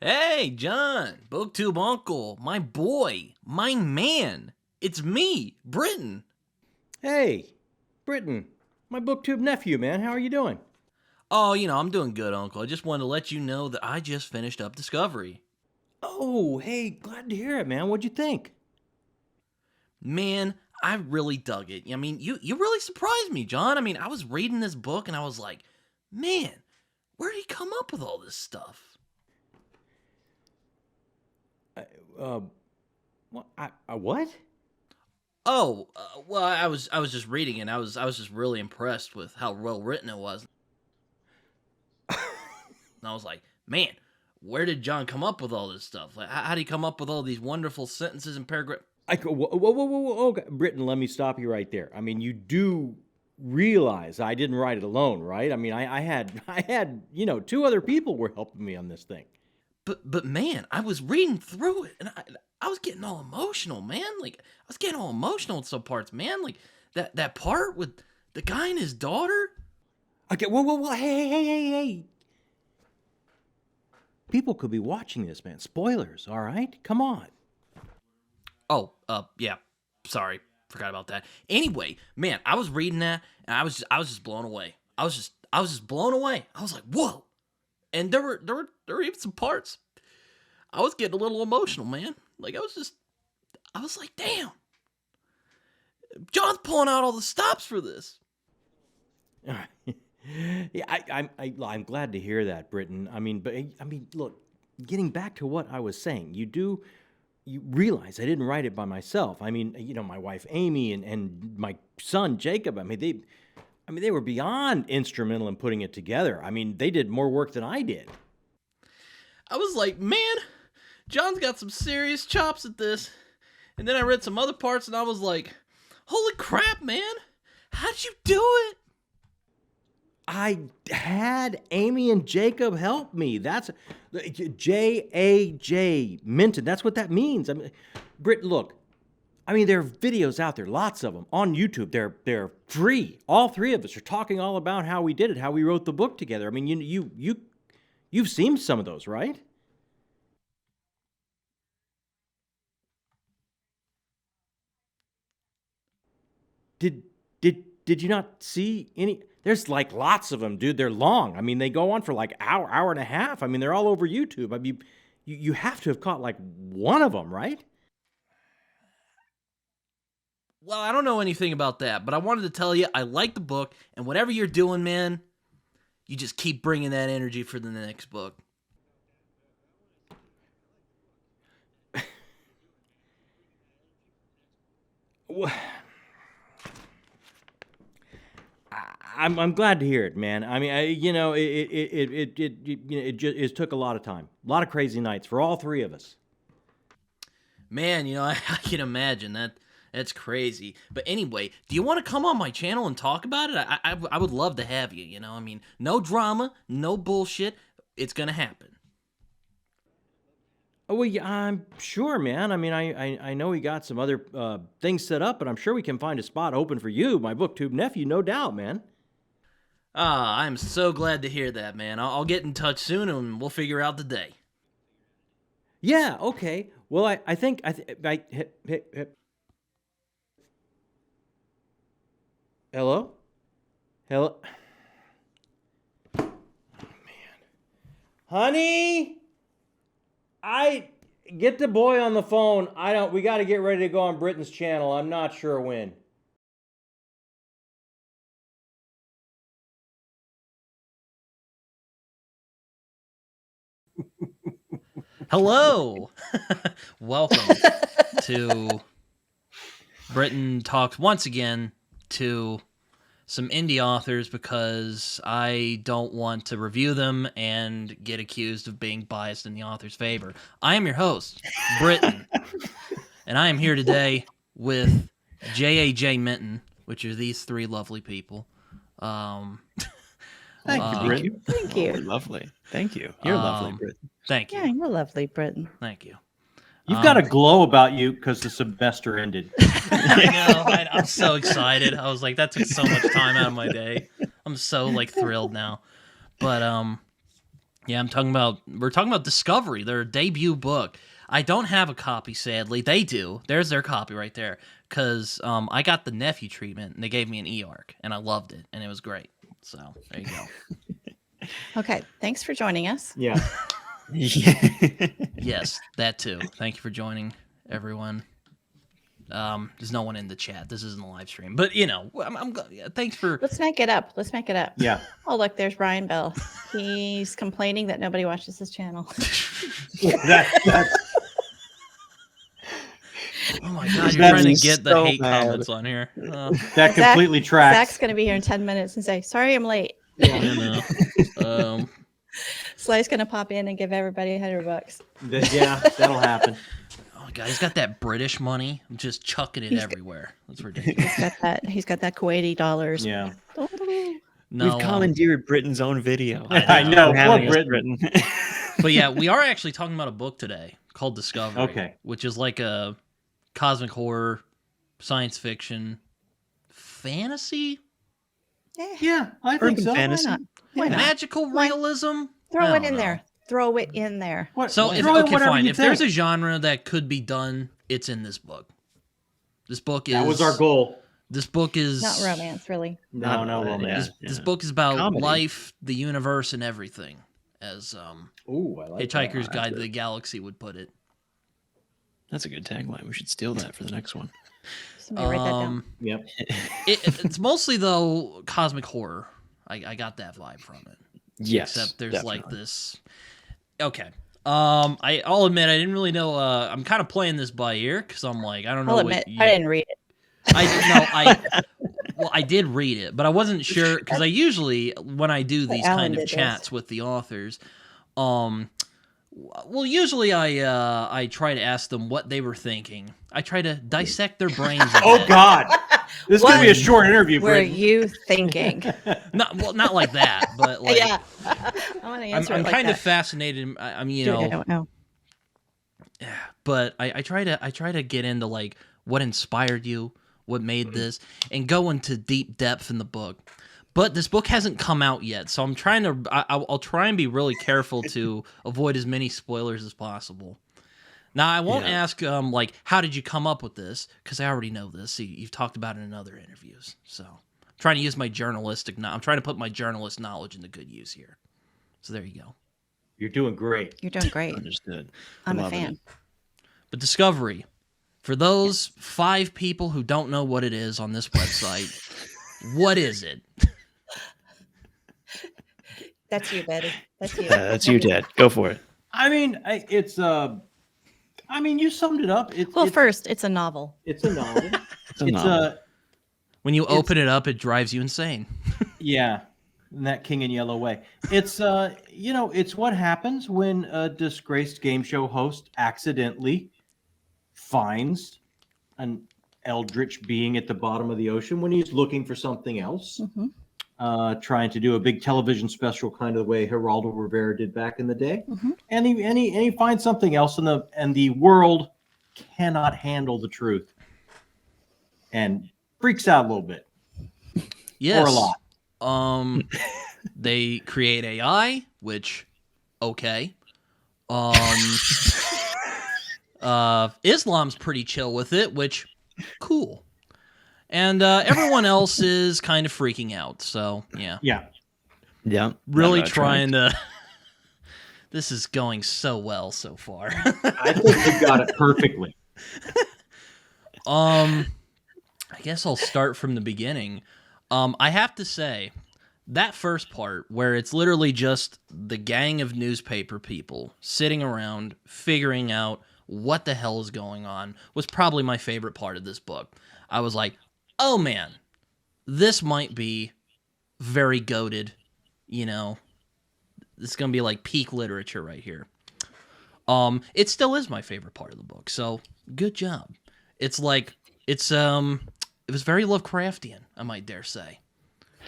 Hey, John, Booktube Uncle, my boy, my man. It's me, Britton. Hey, Britton, my booktube nephew, man. How are you doing? Oh, I'm doing good, Uncle. I just wanted to let you know that I just finished up Discovery. Oh, hey, glad to hear it, man. What'd you think? Man, I really dug it. I mean, you really surprised me, John. I mean, I was reading this book and I was like, man, where did he come up with all this stuff? Uh, what? What? Oh, well, I was just reading it. And I was just really impressed with how well written it was. And I was like, man, where did John come up with all this stuff? Like, how did he come up with all these wonderful sentences and paragraphs? Whoa. Okay. Britton, let me stop you right there. I mean, you do realize I didn't write it alone, right? I mean, I had, two other people were helping me on this thing. But man, I was reading through it and I was getting all emotional, man. Like I was getting all emotional in some parts, man. Like that part with the guy and his daughter. Okay, whoa. Hey. People could be watching this, man. Spoilers, all right? Come on. Oh, yeah. Sorry, forgot about that. Anyway, man, I was reading that and I was just blown away. I was just blown away. I was like, whoa. And there were even some parts I was getting a little emotional, man. Like I was like, damn. John's pulling out all the stops for this. Yeah, I'm glad to hear that, Britton. I mean, look, getting back to what I was saying, you realize I didn't write it by myself. I mean, my wife Amy and my son Jakob. They were beyond instrumental in putting it together. I mean, they did more work than I did. I was like, man, John's got some serious chops at this. And then I read some other parts and I was like, holy crap, man. How'd you do it? I had Amy and Jakob help me. That's JAJ, Minton. That's what that means. I mean, Britt, look. I mean, there are videos out there, lots of them on YouTube. They're free. All three of us are talking all about how we did it, how we wrote the book together. I mean, you've seen some of those, right? Did you not see any? There's like lots of them, dude. They're long. I mean, they go on for like hour and a half. I mean, they're all over YouTube. I mean, you have to have caught like one of them, right? Well, I don't know anything about that, but I wanted to tell you I like the book, and whatever you're doing, man, you just keep bringing that energy for the next book. Well, I'm glad to hear it, man. I mean, it took a lot of time, a lot of crazy nights for all three of us. Man, I can imagine that's crazy. But anyway, do you want to come on my channel and talk about it? I would love to have you, I mean, no drama, no bullshit. It's going to happen. Oh, well, yeah, I'm sure, man. I mean, I know we got some other things set up, but I'm sure we can find a spot open for you, my booktube nephew, no doubt, man. I'm so glad to hear that, man. I'll get in touch soon and we'll figure out the day. Yeah, okay. Well, Hello? Hello? Oh, man. Honey? Get the boy on the phone. We got to get ready to go on Britton's channel. I'm not sure when. Hello. Welcome to Britton Talks once again to some indie authors because I don't want to review them and get accused of being biased in the author's favor. I am your host, Britton, and I am here today with JAJ Minton, which are these three lovely people. Thank you, Britton. Thank you. Oh, lovely. Thank you. You're lovely, Britton. Thank you. Yeah, you're lovely, Britton. Thank you. You've got a glow about you because the semester ended. I know. I'm so excited. I was like, that took so much time out of my day. I'm so thrilled now. But Yeah, we're talking about Discovery, their debut book. I don't have a copy, sadly. They do. There's their copy right there. Because I got the nephew treatment, and they gave me an e-arc, and I loved it, and it was great. So, there you go. Okay, thanks for joining us. Yeah. Yes, that too. Thank you for joining, everyone. There's no one in the chat. This isn't a live stream, but thanks for. Let's make it up. Let's make it up. Yeah. Oh, look, there's Brian Bell. He's complaining that nobody watches his channel. That's Oh my god, you're trying to get the hate comments on here. that completely tracks. Zach's going to be here in 10 minutes and say, sorry, I'm late. You know. Sly's going to pop in and give everybody $100. Yeah, that'll happen. Oh my god, he's got that British money. I'm just chucking it everywhere. That's ridiculous. He's got that Kuwaiti dollars. Yeah. No, We've commandeered Britain's own video. I know. We're Poor having us, Britain. but yeah, we are actually talking about a book today called Discovery. Okay. Which is like a cosmic horror, science fiction, fantasy, Yeah, I think Urban so. fantasy. Why not? magical realism. Throw I it don't in know. there. Throw it in there. What, So if throw in okay, whatever fine. you If there's a think. genre that could be done, it's in this book. This book is That was our goal. This book is Not romance, really. No, no, Yeah, romance. This book is about Comedy. life, the universe, and everything, as Ooh, I like Hitchhiker's that. Guide to the Galaxy would put it. That's a good tagline. We should steal that for the next one. Somebody write that down. Yep. It's mostly though cosmic horror. I got that vibe from it. Yes. Except there's definitely. like this. Okay. I'll admit I didn't really know. I'm kind of playing this by ear because I'm like I don't know. I'll admit, I didn't read it. I did read it, but I wasn't sure because I usually when I do these Alan kind of did this. chats with the authors, well, usually I try to ask them what they were thinking. I try to dissect their brains. A Oh bit. God, this is gonna be a short interview. Were Brittany. you thinking? Not like that, but like Yeah. I want to answer I'm it like kind that. of fascinated. I mean, you Dude, I know, don't know. but I try to get into like what inspired you, what made this, and go into deep depth in the book. But this book hasn't come out yet, so I'm trying to. I'll try and be really careful to avoid as many spoilers as possible. Now I won't ask like how did you come up with this because I already know this. You've talked about it in other interviews, so I'm trying to use my journalistic. I'm trying to put my journalist knowledge into good use here. So there you go. You're doing great. You're doing great. Understood. I'm a Loving fan. it. But Discovery, for those 5 people who don't know what it is on this website, what is it? That's you, Betty. That's you. That's you, Dad. Go for it. I mean, it's I mean, you summed it up. Well, first, it's a novel. it's a novel. It's a It's novel. a When you open it up, it drives you insane. yeah, in that King in Yellow way. It's it's what happens when a disgraced game show host accidentally finds an eldritch being at the bottom of the ocean when he's looking for something else. Mhm. Trying to do a big television special kind of the way Geraldo Rivera did back in the day. Mhm. And he finds something else and the world cannot handle the truth. And freaks out a little bit. Yes. Or a lot. They create AI, which okay. Islam's pretty chill with it, which cool. And everyone else is kind of freaking out. So yeah, Yeah. Yeah. really Not trying to. This is going so well so far. I think you got it perfectly. I guess I'll start from the beginning. I have to say, that first part where it's literally just the gang of newspaper people sitting around figuring out what the hell is going on was probably my favorite part of this book. I was like, oh man, this might be very goated, you know. This is going to be like peak literature right here. It still is my favorite part of the book, so good job. It's like, it was very Lovecraftian, I might dare say.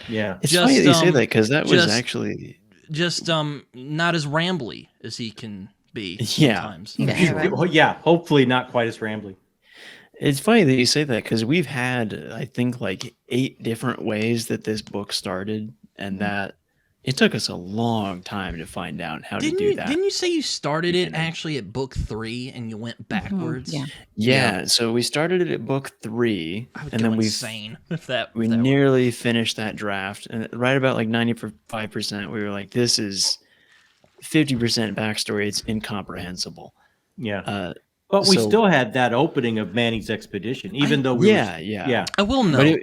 Yeah. It's Just, funny that you say that because that was just- actually Just not as rambly as he can be Yeah. sometimes. Yeah, right. Well, yeah, hopefully not quite as rambly. It's funny that you say that because we've had, I think, like 8 different ways that this book started, and that it took us a long time to find out how to do that. Didn't you say you started it beginning. actually at book 3 and you went backwards? Yeah. Yeah, so we started it at book 3, I would and go then insane if that. we if that were- nearly finished that draft, and right about like 95%, we were like, this is 50% backstory. It's incomprehensible. Yeah. But we so- still had that opening of Manny's expedition, even though we Yeah. I will But note.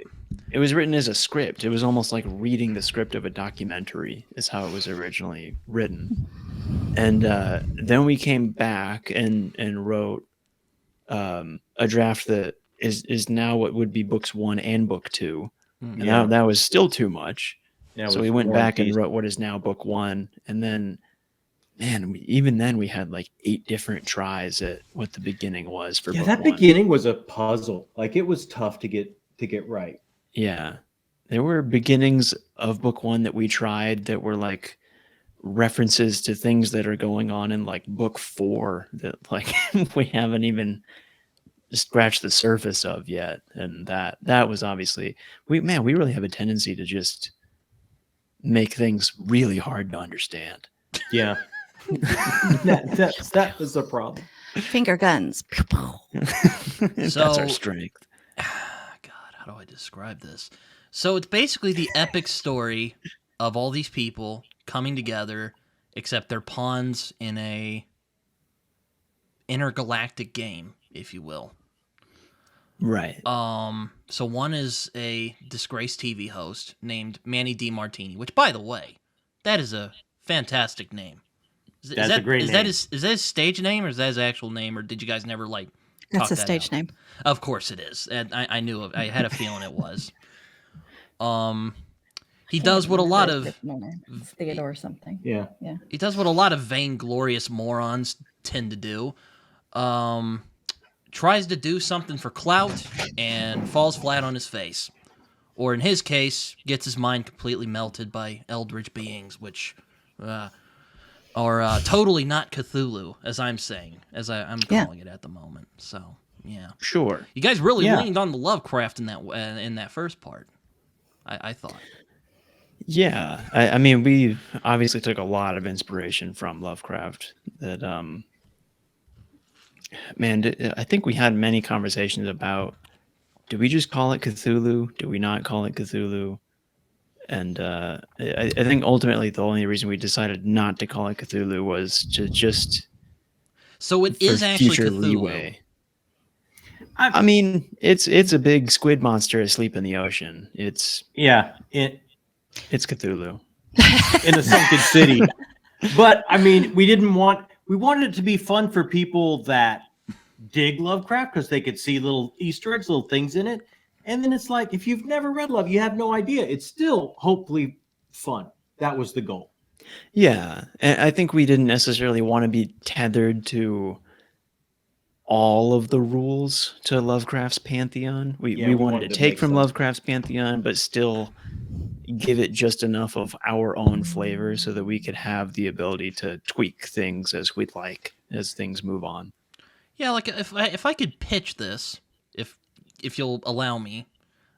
it was written as a script. It was almost like reading the script of a documentary is how it was originally written. And then we came back and wrote a draft that is now what would be books 1 and book 2. And Yeah. that was still too much. Yeah, So with we went War and back and Peace. wrote what is now book 1. And then, man, even then we had like 8 different tries at what the beginning was for book that 1. beginning was a puzzle. Like, it was tough to get right. Yeah. There were beginnings of book 1 that we tried that were like references to things that are going on in like book 4 that like we haven't even scratched the surface of yet. And that was obviously we really have a tendency to just make things really hard to understand. Yeah. that was the problem. Finger guns. That's our So- strength. God, how do I describe this? So it's basically the epic story of all these people coming together, except they're pawns in a intergalactic game, if you will. Right. So one is a disgraced TV host named Manny DiMartini, which, by the way, that is a fantastic name. That's a great is name. Is that his stage name, or is that his actual name, or did you guys never like? That's talk a that stage out? name. Of course it is. And I knew it. I had a feeling it was. He does what a lot of Theodore or something. Yeah. he does what a lot of vainglorious morons tend to do. Tries to do something for clout and falls flat on his face. Or in his case, gets his mind completely melted by eldritch beings, which are totally not Cthulhu, as I'm saying, as I'm calling it at the moment. So, yeah. Sure. You guys really Yeah. leaned on the Lovecraft in that first part, I thought. Yeah. I mean, we obviously took a lot of inspiration from Lovecraft that, man, I think we had many conversations about, do we just call it Cthulhu? Do we not call it Cthulhu? And I think ultimately the only reason we decided not to call it Cthulhu was to just So it for is actually future Cthulhu. leeway. I mean, it's a big squid monster asleep in the ocean. It's Cthulhu. In a sunken city. But I mean, we wanted it to be fun for people that dig Lovecraft because they could see little Easter eggs, little things in it. And then it's like, if you've never read Love, you have no idea. It's still hopefully fun. That was the goal. Yeah, and I think we didn't necessarily want to be tethered to all of the rules to Lovecraft's pantheon. We Yeah, we wanted wanted to to take make from some- Lovecraft's pantheon, but still give it just enough of our own flavor so that we could have the ability to tweak things as we'd like as things move on. Yeah, like if I could pitch this, if you'll allow me,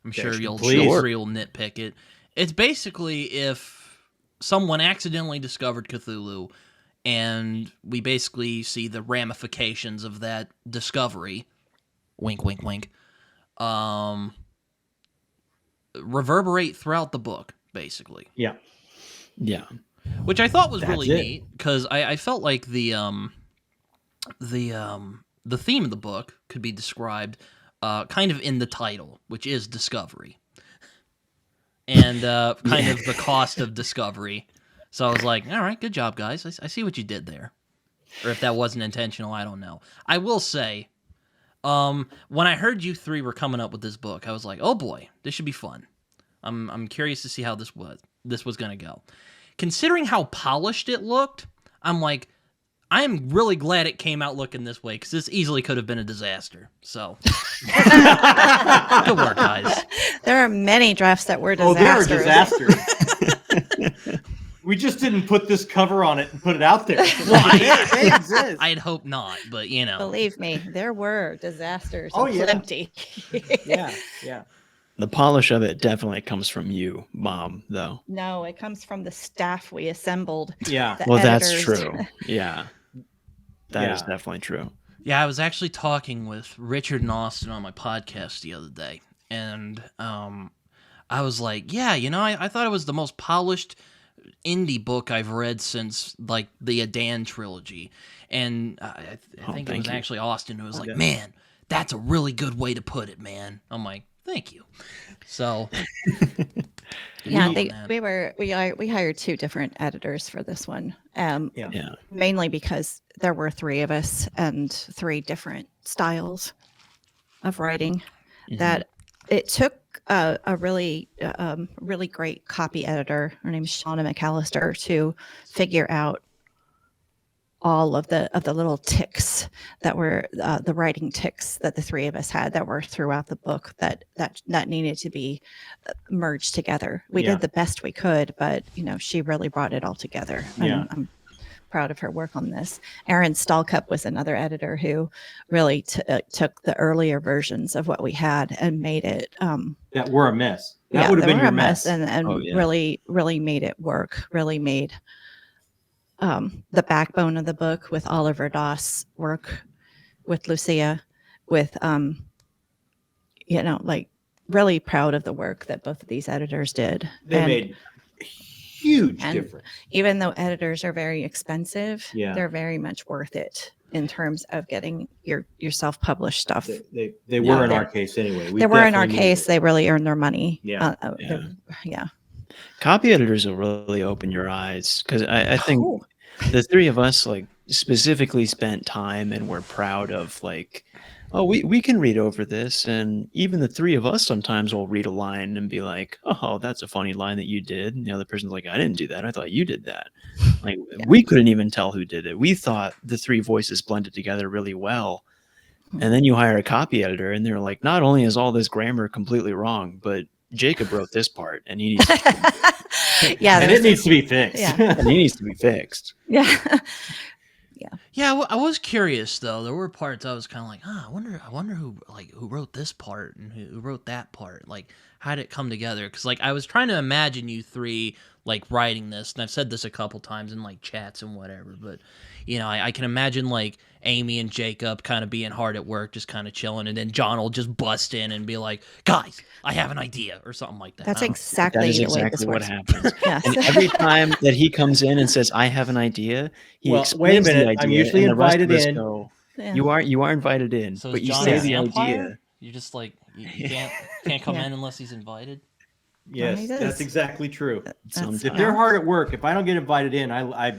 I'm sure you'll nitpick it. It's basically if someone accidentally discovered Cthulhu, and we basically see the ramifications of that discovery. Wink, wink, wink. Reverberate throughout the book, basically. Yeah. Yeah. Which I thought was That's really it. neat because I felt like the theme of the book could be described kind of in the title, which is discovery, and kind of the cost of discovery. So I was like, all right, good job, guys. I see what you did there. Or if that wasn't intentional, I don't know. I will say, when I heard you three were coming up with this book, I was like, oh boy, this should be fun. I'm curious to see how this was going to go. Considering how polished it looked, I'm like, I am really glad it came out looking this way, because this easily could have been a disaster. So, good work, guys. There are many drafts that were Oh, disasters. there are disasters. We just didn't put this cover on it and put it out there. They exist. I'd hope not, but you know. Believe me, there were disasters. Oh, yeah. Plenty. Yeah. The polish of it definitely comes from you, Mom, though. No, it comes from the staff we assembled. Yeah. The Well, that's editors. true. Yeah. That is Yeah. definitely true. Yeah, I was actually talking with Richard and Austin on my podcast the other day, and I was like, yeah, I thought it was the most polished indie book I've read since like the Adan trilogy, and I think it was thank you. actually Austin who was like, Okay. man, that's a really good way to put it, man. I'm like, thank you. So Yeah, man. we hired 2 different editors for this one. Yeah. Yeah. Mainly because there were 3 of us and 3 different styles of writing. Mhm. That it took a really really great copy editor. Her name is Shauna McAllister to figure out all of the little ticks that were the writing ticks that the 3 of us had that were throughout the book that needed to be merged together. We Yeah. did the best we could, but she really brought it all together. Yeah. I'm proud of her work on this. Aaron Stallcup was another editor who really took the earlier versions of what we had and made it That were a mess. That would have they been were your a mess mess. and Oh, yeah. really made it work, really made the backbone of the book with Oliver Doss work with Lucia, with like really proud of the work that both of these editors did. They And made huge and difference. even though editors are very expensive, Yeah. they're very much worth it in terms of getting your self-published stuff. They Yeah, were in they- our case anyway. We They were in our definitely needed case, it. they really earned their money. Yeah. Yeah. Copy editors will really open your eyes, because I think Oh, the 3 of us like specifically spent time and were proud of like, oh, we can read over this, and even the 3 of us sometimes will read a line and be like, oh, that's a funny line that you did, and the other person's like, I didn't do that, I thought you did that. Like, we couldn't even tell who did it. We thought the 3 voices blended together really well, and then you hire a copy editor and they're like, not only is all this grammar completely wrong, but Jacob wrote this part and he needs to, yeah, And it needs to be fixed. Yeah. and he needs to be fixed. yeah. Yeah, I was curious though. There were parts I was kind of like, I wonder who wrote this part and who wrote that part. Like, how did it come together? Because like I was trying to imagine you 3 like writing this, and I've said this a couple times in like chats and whatever. But I can imagine like Amy and Jacob kind of being hard at work, just kind of chilling, and then John will just bust in and be like, "Guys, I have an idea," or something like that. That's I don't know. exactly That is the way this exactly what works. happens. Yes. And every time that he comes in and says, I have an idea, he Well, explains wait a minute. the idea. I'm usually and the rest of invited us in. go, Yeah. you are invited in, So but is you John say a the vampire? idea. You just like you can't come Yeah. in unless he's invited. Yes, he that's does. exactly true. Sometimes If they're hard at work, if I don't get invited in, I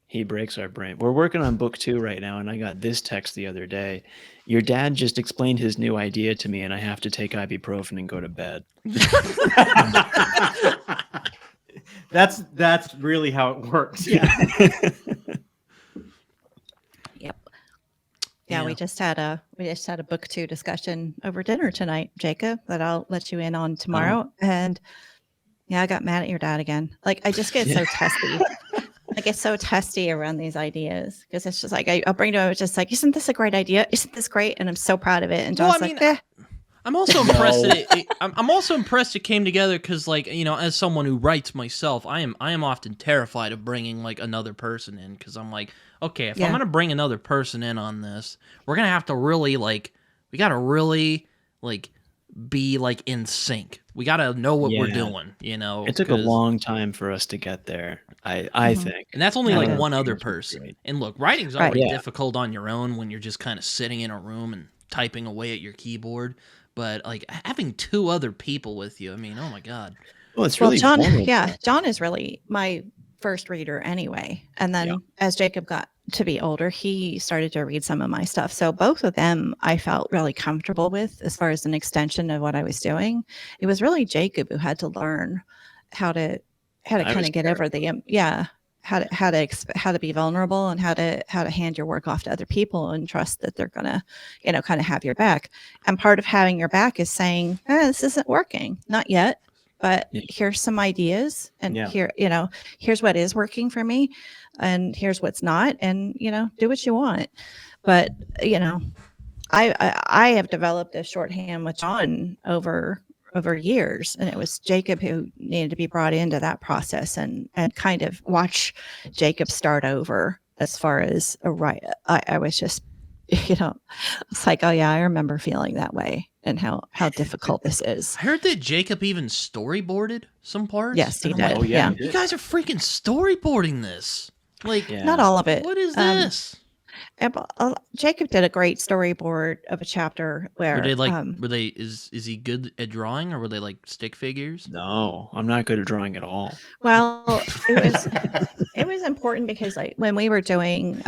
he breaks our brain. We're working on book 2 right now, and I got this text the other day. Your dad just explained his new idea to me, and I have to take ibuprofen and go to bed. that's really how it works. Yep. Yeah, Yeah. we just had a book 2 discussion over dinner tonight, Jacob, that I'll let you in on tomorrow. And yeah, I got mad at your dad again. Like, I just get so testy. I get so testy around these ideas because it's just like I'll bring to him. It's just like, isn't this a great idea? Isn't this great? And I'm so proud of it. And Well, John's I like, mean, I'm also impressed that I'm also impressed it came together because, like, as someone who writes myself, I am often terrified of bringing like another person in because I'm like, okay, if I'm Yeah. gonna bring another person in on this, we're gonna have to really we gotta really be like in sync. We gotta know what we're Yeah. doing, It took a 'cause- long time for us to get there, I Mhm. think. And that's only Yeah. like Yeah. one other It's person. great. And look, writing's Right. already Yeah. difficult on your own when you're just kind of sitting in a room and typing away at your keyboard. But like having 2 other people with you, I mean, oh my god. Well, it's well, really John, vulnerable. yeah, John is really my first reader anyway. And then Yeah. as Jacob got to be older, he started to read some of my stuff. So both of them I felt really comfortable with as far as an extension of what I was doing. It was really Jacob who had to learn how to I kind was of get over the how to be vulnerable and how to hand your work off to other people and trust that they're gonna kind of have your back. And part of having your back is saying, this isn't working, not yet, but Yeah. here's some ideas, and Yeah. here's what is working for me, and here's what's not, and do what you want. But I have developed a shorthand with John over over years, and it was Jakob who needed to be brought into that process and kind of watch Jakob start over as far as a right. I was just, it's like, oh yeah, I remember feeling that way and how difficult this is. I heard that Jakob even storyboarded some parts. Yes, he and I'm did. like, yeah, yeah. he you guys are freaking storyboarding this. Like, Yeah. Not all of it. what is this? Jakob did a great storyboard of a chapter where Were they like? Were they? Is he good at drawing, or were they like stick figures? No, I'm not good at drawing at all. well, it was important because like when we were doing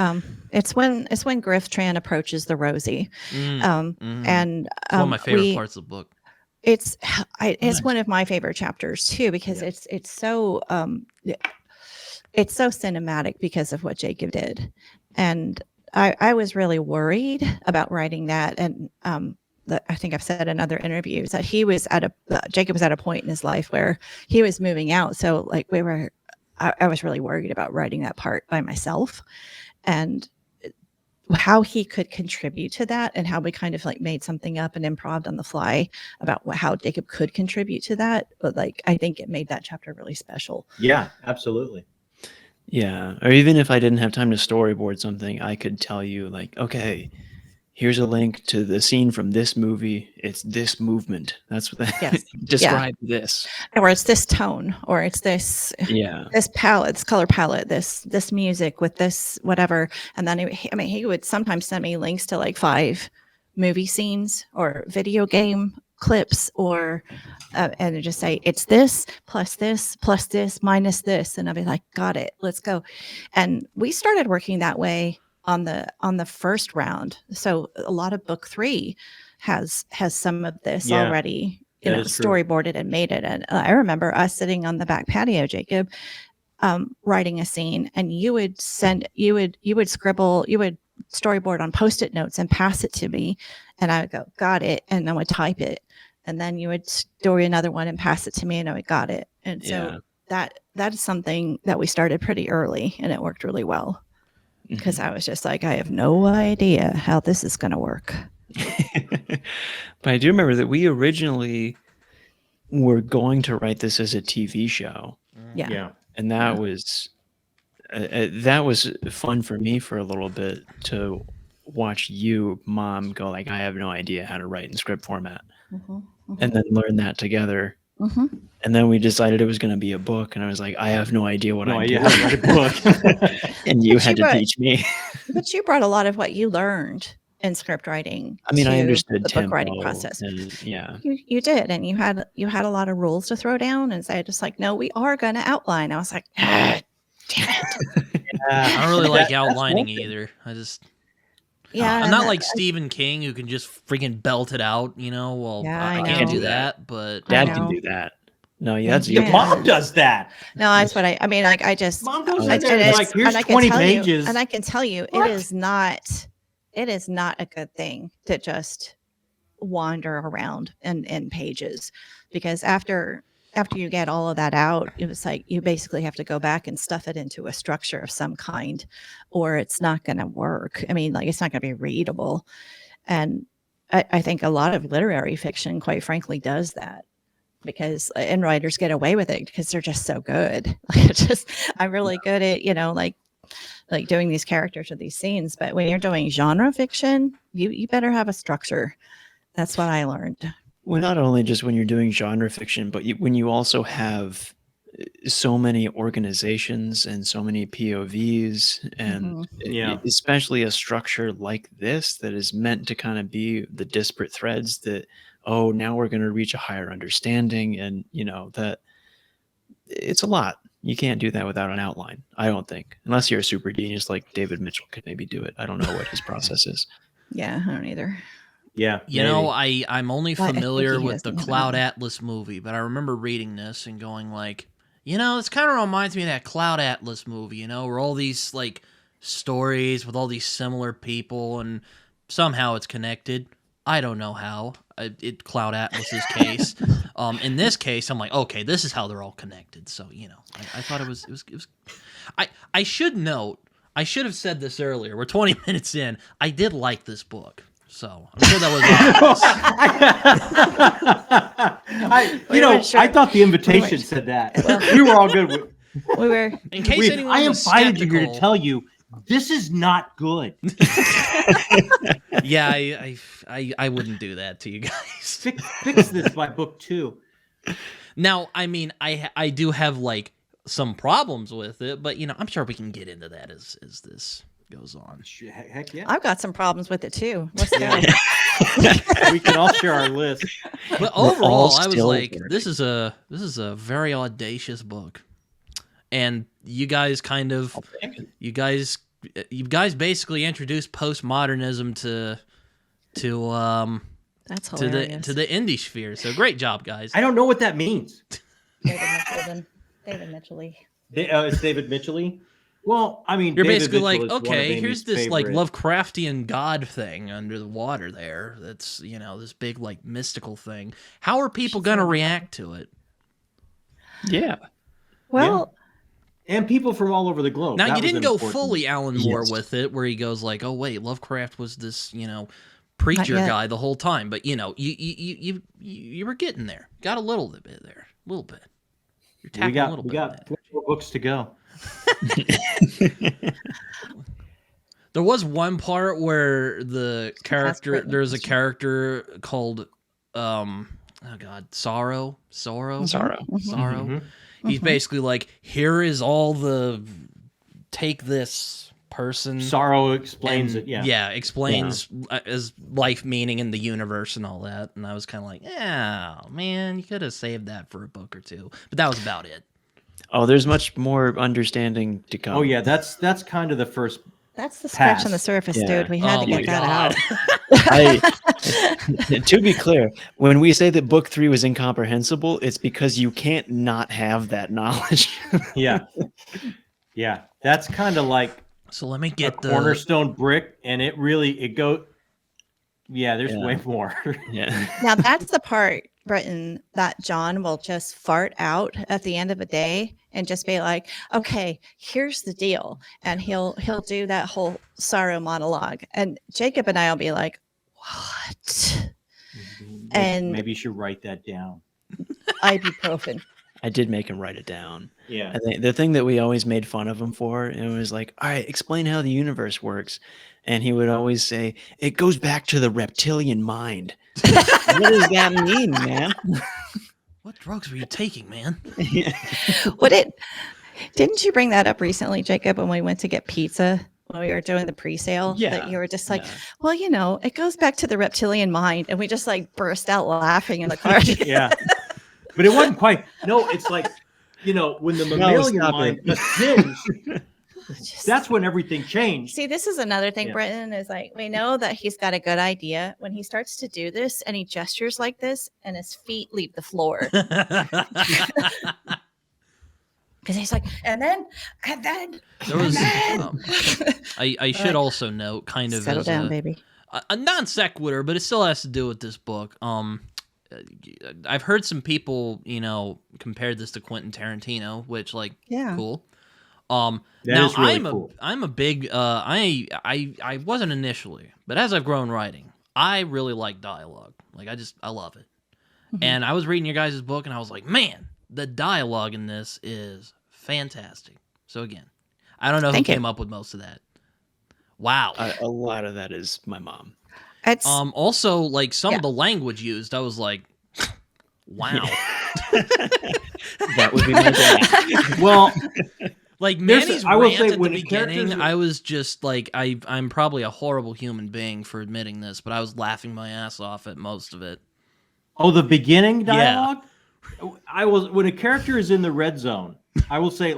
it's when Griff Tran approaches the Rosie. Mhm. And It's one of my favorite parts of the book. it's it's Nice. one of my favorite chapters too, because Yeah. it's so it's so cinematic because of what Jacob did. And I was really worried about writing that. And I think I've said in other interviews that Jacob was at a point in his life where he was moving out. So like I was really worried about writing that part by myself, and how he could contribute to that, and how we kind of like made something up and improv on the fly about how Jacob could contribute to that. But like, I think it made that chapter really special. Yeah, absolutely. Yeah. Or even if I didn't have time to storyboard something, I could tell you, like, okay, here's a link to the scene from this movie. It's this movement. That's what Yes. describe this. Or it's this tone, or it's this Yeah. this palette, this color palette, this music with this whatever. And then he would sometimes send me links to like 5 movie scenes or video game clips, or and just say it's this plus this minus this, and I'll be like, got it, let's go. And we started working that way on the first round. So a lot of book 3 has some of this Yeah, already, that is true. storyboarded and made it. And I remember us sitting on the back patio, Jacob, writing a scene, and you would scribble, you would storyboard on Post-it notes and pass it to me, and I would go, got it, and I would type it, and then you would story another one and pass it to me, and I would, got it. And so that is something that we started pretty early, and it worked really well, because I was just like, I have no idea how this is going to work. But I do remember that we originally were going to write this as a TV show, Yeah. Yeah. and that was fun for me for a little bit, to watch you, Mom, go like, I have no idea how to write in script format, and then learn that together. And then we decided it was going to be a book, and I was like, I have no idea what No I'm idea doing. how to write a book. And you But had you to brought- teach me. But you brought a lot of what you learned in script writing. I mean, I to understood the book writing tempo, process. and yeah. You did, and you had a lot of rules to throw down, and so just like, no, we are going to outline. I was like, damn it. I don't really like That's outlining one thing. either. Yeah, I'm and not that- like Stephen King, who can just freaking belt it out. Well, Yeah, I I can't know. do that, but Dad I can know. do that. No, that's Yeah. Your mom does that. No, that's what I mean. Like, I just, Mom goes I- in there and it's- like, here's and I can 20 tell pages. you, and I can tell you, What? it is not a good thing to just wander around in pages, because after you get all of that out, it was like you basically have to go back and stuff it into a structure of some kind, or it's not going to work. I mean, like, it's not going to be readable. And I think a lot of literary fiction, quite frankly, does that, because and writers get away with it because they're just so good. I'm really good at, like doing these characters or these scenes. But when you're doing genre fiction, you better have a structure. That's what I learned. Well, not only just when you're doing genre fiction, but when you also have so many organizations and so many POVs, and Yeah. especially a structure like this that is meant to kind of be the disparate threads that, oh, now we're going to reach a higher understanding, and that it's a lot. You can't do that without an outline, I don't think, unless you're a super genius like David Mitchell could maybe do it. I don't know what his process is. Yeah, I don't either. Yeah. I'm only Well, I think familiar he with the doesn't have Cloud an- Atlas movie, but I remember reading this and going like, this kind of reminds me of that Cloud Atlas movie, where all these like stories with all these similar people, and somehow it's connected. I don't know how. Cloud Atlas's case. In this case, I'm like, okay, this is how they're all connected. So I thought it was. I should note. I should have said this earlier. We're 20 minutes in. I did like this book. So I'm sure that was I thought the invitation said that. We were all good. We were. in case anyone I was invited you here to skeptical. tell you this is not good. Yeah, I wouldn't do that to you guys. Fix this by book 2. Now, I mean, I do have like some problems with it, but I'm sure we can get into that as this goes on. Heck yeah. I've got some problems with it too. Let's go. We can all share our list. But overall, I was still like, learning. this is a very audacious book, and you guys you guys basically introduced postmodernism to That's to hilarious. the indie sphere. So great job, guys. I don't know what that means. David Mitchell. It's David Mitchell. Well, I mean, You're David basically Mitchell like, is one of okay, Amy's here's this like favorite- Lovecraftian god thing under the water there. That's this big like mystical thing. How are people gonna react to it? Yeah. Well, and people from all over the globe. Now That you was didn't go important. fully Alan Moore Yes. with it, where he goes like, "Oh wait, Lovecraft was this preacher yet. guy the whole time," but you were getting there, got a little bit there, a little bit. You're We tapping a little got bit. of that. 4 more books to go. There was one part where written. there's a character called oh god, Sorrow. Mhm. He's basically like, here is all take this person. Sorrow explains and, it. Yeah. explains as life meaning in the universe and all that. And I was kind of like, yeah, man, you could have saved that for a book or two. But that was about it. Oh, there's much more understanding to come. Oh yeah, that's kind of the first. that's the scratch Pass. on the surface, Yeah. dude. We had Oh to my get that God. out. To be clear, when we say that book 3 was incomprehensible, it's because you can't not have that knowledge. Yeah. Yeah. That's kind of like So let me a get the cornerstone brick, and it go. Yeah, there's Yeah. way more. Yeah. Now that's the part, Britton, that John will just fart out at the end of a day and just be like, "Okay, here's the deal," and he'll do that whole sorrow monologue, and Jacob and I will be like, "What?" And- maybe you should write that down. Ibuprofen. I did make him write it down. Yeah. I think the thing that we always made fun of him for, it was like, all right, explain how the universe works. And he would always say, it goes back to the reptilian mind. What does that mean, man? what drugs were you taking, man? Didn't you bring that up recently, Jacob, when we went to get pizza when we were doing the pre-sale? Yeah, That you were just like, yeah. well, it goes back to the reptilian mind, and we just like burst out laughing in the car. Yeah. But it wasn't quite. No, it's like, when the mammalian stop mind it. ascends, Just- that's when everything changed. See, this is another thing, Yeah. Britton, is like, we know that he's got a good idea when he starts to do this and he gestures like this and his feet leave the floor. Because he's like, and then. There was. And then. I should also note, kind of Settle as down, a, baby. a non sequitur, but it still has to do with this book. I've heard some people, compare this to Quentin Tarantino, which Yeah. cool. That Now is really cool. I'm a big I wasn't initially, but as I've grown writing, I really like dialogue. I love it. Mhm. And I was reading your guys' book and I was like, man, the dialogue in this is fantastic. So again, I don't know Thank who you. came up with most of that. Wow. A lot of that is my mom. It's, Also, some Yeah. of the language used, I was like, wow. That would be my dad. Well, Manny's I will rant say at when the the characters beginning, are- I was just like, I'm probably a horrible human being for admitting this, but I was laughing my ass off at most of it. the beginning Yeah. dialogue. When a character is in the red zone. I will say,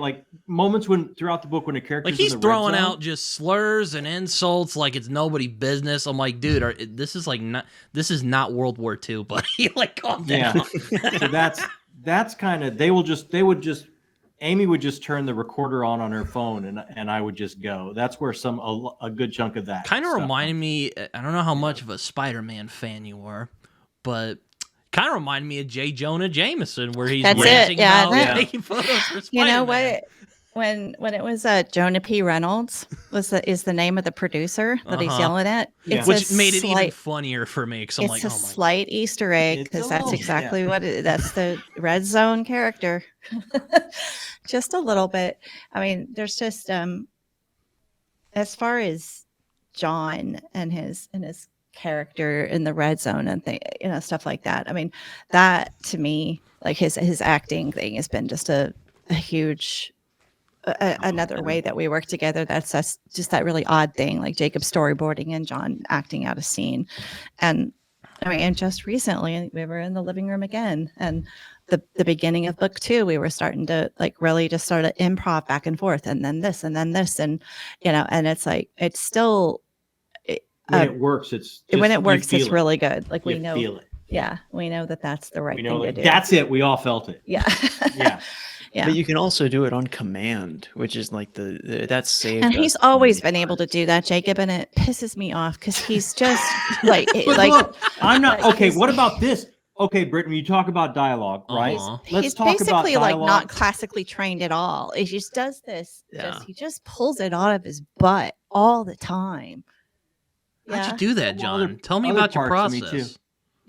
moments throughout the book when a character He's in the throwing red zone, out just slurs and insults like it's nobody business. I'm like, dude, this is not World War II, buddy. Calm down. Yeah. So that's kind of Amy would just turn the recorder on her phone and I would just go. That's where a good chunk of that Kind of stuff reminded me. I don't know how much of a Spider-Man fan you were, but kind of reminded me of J. Jonah Jameson, where he's That's ranting it, yeah, about that- taking photos for Spider-Man. you know what? when it was Jonah P. Reynolds is the name of the producer that he's Uh-huh. yelling at. Yeah. It's Which a made it even slight, funnier for me because I'm it's like, a oh my. slight Easter egg It's a because that's little- exactly what that's the red zone character. Just a little bit. I mean, there's just as far as John and his character in the red zone and stuff like that. I mean, that to me, like his acting thing has been just a huge another way that we work together. That's just that really odd thing, like Jacob storyboarding and John acting out a scene. And I mean, and just recently we were in the living room again, and the beginning of book 2, we were starting to like really just sort of improv back and forth, and then this, and and it's like it's still When it works, it's just, when it works, you feel it's really good. Like we You know, feel it. yeah, we know that that's the right We thing know to that do. that's it. We all felt it. Yeah, Yeah. yeah. But you can also do it on command, which is like that's saved. And us he's always many been able to times. do that, Jacob, and it pisses me off because he's just like But like look, I'm not like okay. he's- What about this? Okay, Britton, you talk about dialogue, right? Uh-huh. Let's he's talk about basically like dialogue. not classically trained at all. He just does this. Yeah. He just pulls it out of his butt all the time. How'd you do that, Well, John? Tell me other about your parts of me, process. too.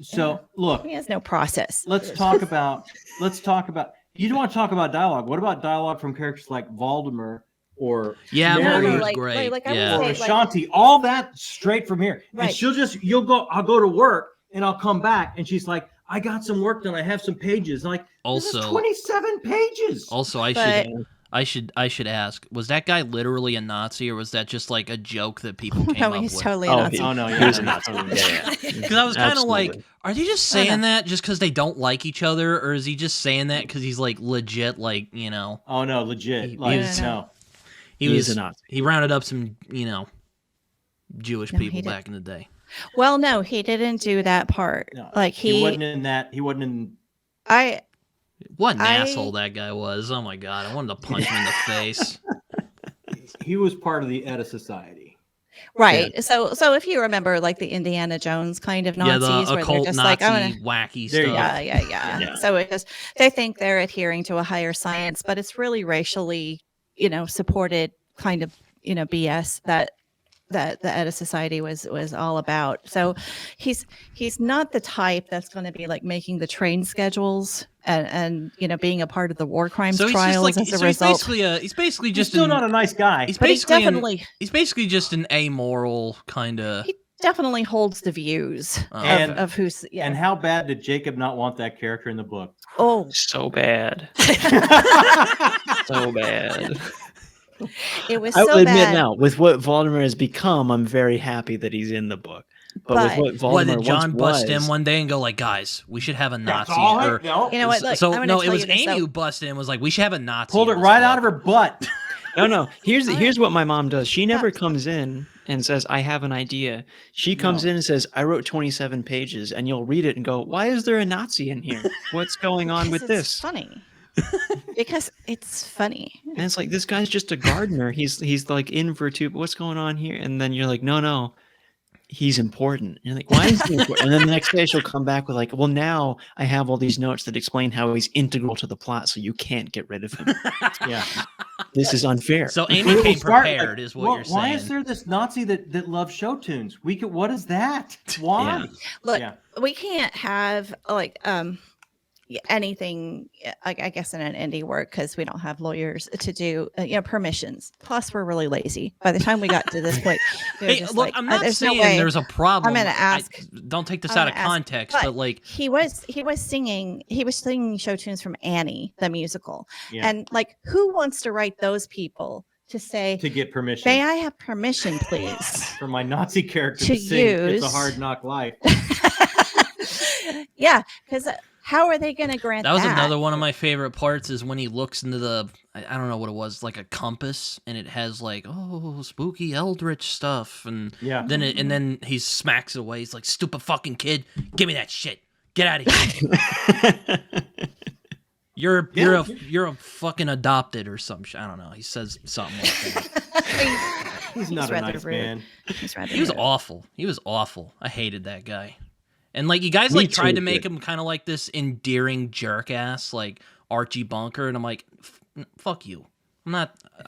So look, He has no process. let's talk about. You don't want to talk about dialogue. What about dialogue from characters like Voldemort or Yeah, No, Morgan no, was like- great. like I would yeah. or say, like- Ashanti? All that straight from here. Right. And I'll go to work and I'll come back and she's like, I got some work done. I have some pages. I'm like, this is Also, 27 pages. also, But- I should ask: was that guy literally a Nazi, or was that just like a joke that people came No, up he's with? totally Oh, Nazi. Oh no, He was a yeah. Nazi. Yeah. Because I was kind of like, Absolutely. are they just Oh, no. saying that just because they don't like each other, or is he just saying that because he's like legit, like Oh no, legit. He Like was- no. he He was is a Nazi. he rounded up some Jewish No, he people didn't. back in the day. Well, no, he didn't do that part. No. Like He wasn't in that. He wasn't in. What an I- asshole that guy was! Oh my god, I wanted to punch him in the face. He was part of the Edda Society. right. So if you remember, like the Indiana Jones kind of Yeah, Nazis, the where they're occult just Nazi like, I'm gonna, wacky There you stuff. go. yeah. Yeah. So it just they think they're adhering to a higher science, but it's really racially, supported kind of, BS that the Edda Society was all about. So he's not the type that's going to be like making the train schedules and being a part of the war crimes So he's trials just like, as a so he's result. he's basically He's just still an, not a nice guy. he's But he basically definitely he's basically just an amoral kind of. he definitely holds the views And- of who's And how bad did Jacob not want that character in the book? oh So bad. So bad. it was I so will admit bad. now, with what Voldemort has become, I'm very happy that he's in the book. But with what What Voldemort did John once bust was, in one day and go like, guys, we should have a That's Nazi? all Or, no. You know what? Look, so I'm gonna no, it tell was you this, Amy though. who busted in and was like, we should have a Nazi. Pulled it in this right book. out of her butt. No. Here's what my mom does. She never comes in and says, I have an idea. She comes No. in and says, I wrote 27 pages, and you'll read it and go, why is there a Nazi in here? What's going on with Because it's this? funny. Because it's funny. And it's like, this guy's just a gardener. He's like in for two. What's going on here? And then you're like, no, he's important. And you're like, why is he important? And then the next day she'll come back with like, well, now I have all these notes that explain how he's integral to the plot, so you can't get rid of him. Yeah. This is unfair. So We Amy will came start, prepared, like, is what you're saying. Why is there this Nazi that loves show tunes? What is that? Why? Yeah. Look, Yeah. we can't have like anything I guess in an indie work because we don't have lawyers to do permissions. Plus we're really lazy. By the time we got to this point, we were Hey, just look, like, I'm not there's no saying way. there's a problem. I'm gonna ask- don't take this I'm out of gonna ask, context, but like, he was singing show tunes from Annie the musical. Yeah. And like who wants to write those people to say, To get permission may I have permission please? for my Nazi character to to sing "It's a use- Hard Knock Life." Yeah, because how are they going to grant that was another one of my favorite parts is when he looks into the, I don't know what it was, like a compass, and it has like, oh, spooky eldritch stuff, and Yeah. then he smacks it away. He's like, stupid fucking kid, give me that shit, get out of here. You're a fucking adopted or some shit. I don't know. He says something like that. He's not a rather nice rude. man. He's rather He was rude. awful. He was awful. I hated that guy. And like you guys Me like tried too, to make but- him kind of like this endearing jerk ass, like Archie Bunker, and I'm like, fuck you. I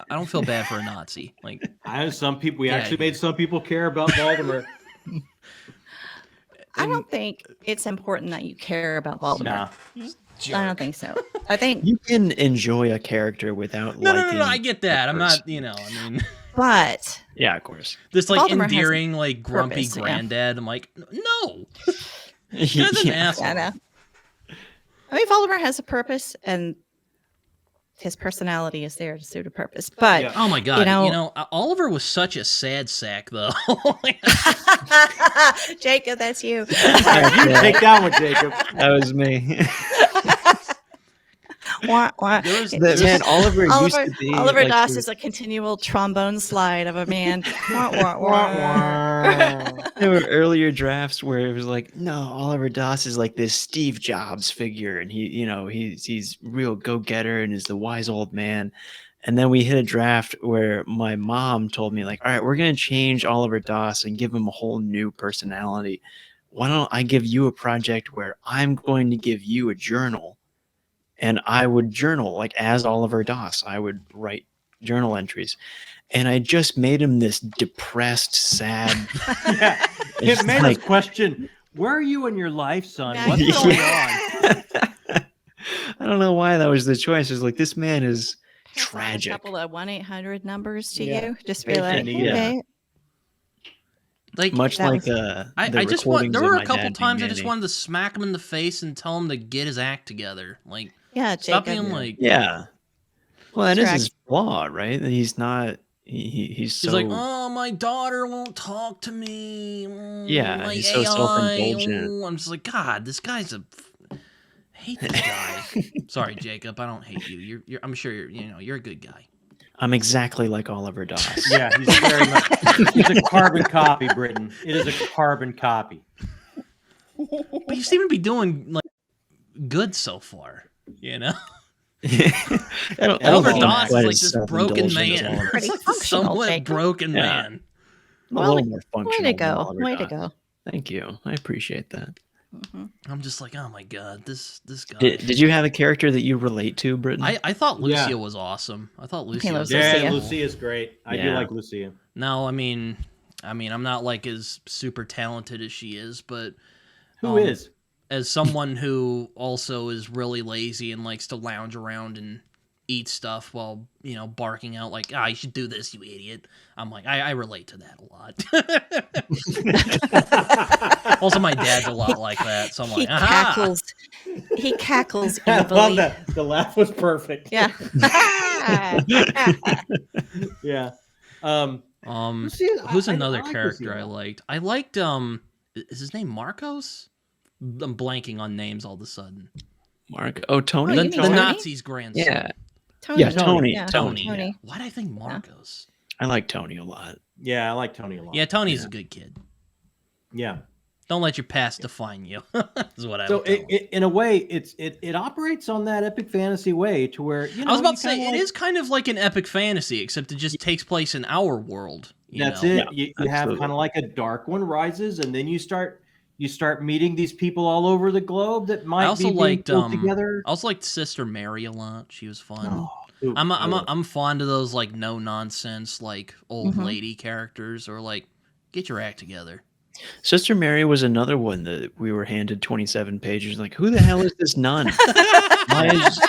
don't feel bad for a Nazi. Like, I know some people. We Yeah, actually yeah. made some people care about Voldemort. I don't think it's important that you care about Voldemort. Nah. I don't think so. I think, You can enjoy a character without no, liking. I get that. I'm person. not, I mean, but Yeah, of course. this like Voldemort has a endearing, like grumpy purpose, yeah. granddad. I'm like, no, that's an Yeah. asshole. I know. I mean, Voldemort has a purpose, and his personality is there to suit a purpose. But Yeah. Oh my god, know- Oliver was such a sad sack though. Jacob, that's you. You take that one, Jacob. That was me. Wah, wah. Man, Oliver used Oliver, to be Oliver like Doss the- is a continual trombone slide of a man. Wah, wah, wah. There were earlier drafts where it was like, no, Oliver Doss is like this Steve Jobs figure, and he's real go-getter and is the wise old man. And then we hit a draft where my mom told me, like, all right, we're gonna change Oliver Doss and give him a whole new personality. Why don't I give you a project where I'm going to give you a journal, and I would journal like as Oliver Doss. I would write journal entries. And I just made him this depressed, sad. Yeah. It's It made like- us question, where are you in your life, son? Yeah, What's he's- going on? I don't know why that was the choice. It's like, this man is Pass on tragic. A couple of 1-800 numbers to Yeah. you. Just be Patient like, need. okay. Like, Much That like was- I just recordings there of were my a couple dad times I being just Manny. wanted to smack him in the face and tell him to get his act together. Like, Yeah, stop Jacob. being like, Yeah. Well, that is Correct. his flaw, right? That he's not. He's he's so. like, oh, my daughter won't talk to me. Yeah, my he's so AI, self-indulgent. I'm just like, God, this guy's a. I hate this guy. Sorry, Jacob. I don't hate you. I'm sure you're a good guy. I'm exactly like Oliver Doss. Yeah, he's very much. He's a carbon copy, Britain. It is a carbon copy. But you seem to be doing like good so far. I don't Oliver think I'm Doss is quite like as this broken self-indulgent as man. Oliver. Pretty It's like a functional, somewhat Jacob. broken Yeah. man. I'm a Well, little more functional. Way to than go. Oliver Way to Doss. go. Thank you. I appreciate that. I'm just like, oh my god, this guy. Did you have a character that you relate to, Britton? I thought Lucia Yeah. was awesome. I thought Lucia loves was Yeah, Lucia. Lucia's great. I do Yeah. like Lucia. No, I mean, I'm not like as super talented as she is, but Who is? as someone who also is really lazy and likes to lounge around and eat stuff while barking out like, you should do this, you idiot. I'm like, I relate to that a lot. Also, my dad's a lot like that, so I'm He like, aha! cackles. He cackles I love evilly. that. The laugh was perfect. Yeah. Yeah. Lucia, Who's I another like character Lucia. I liked? I liked is his name Marcos? I'm blanking on names all of a sudden. Mark. Oh, Tony. Oh, The, you mean the Tony? Nazi's grandson. Yeah. Tony. Yeah, Tony. Yeah. Tony. Tony. Why did I think Marcos? I like Tony a lot. Yeah, I like Tony a lot. Yeah, Tony's a good kid. Yeah. Don't let your past define you. Is what I So would tell him. in a way, it operates on that epic fantasy way to where I was about you to say kinda it like- is kind of like an epic fantasy, except it just takes place in our world. That's know? it. Yeah, You have absolutely. kind of like a dark one rises, and then you start meeting these people all over the globe that might also be being liked, pulled together. I also liked Sister Mary a lot. She was fun. Oh, Ooh, I'm fond of those like no nonsense like old Mhm. lady characters or like get your act together. Sister Mary was another one that we were handed 27 pages. Like, who the hell is this nun?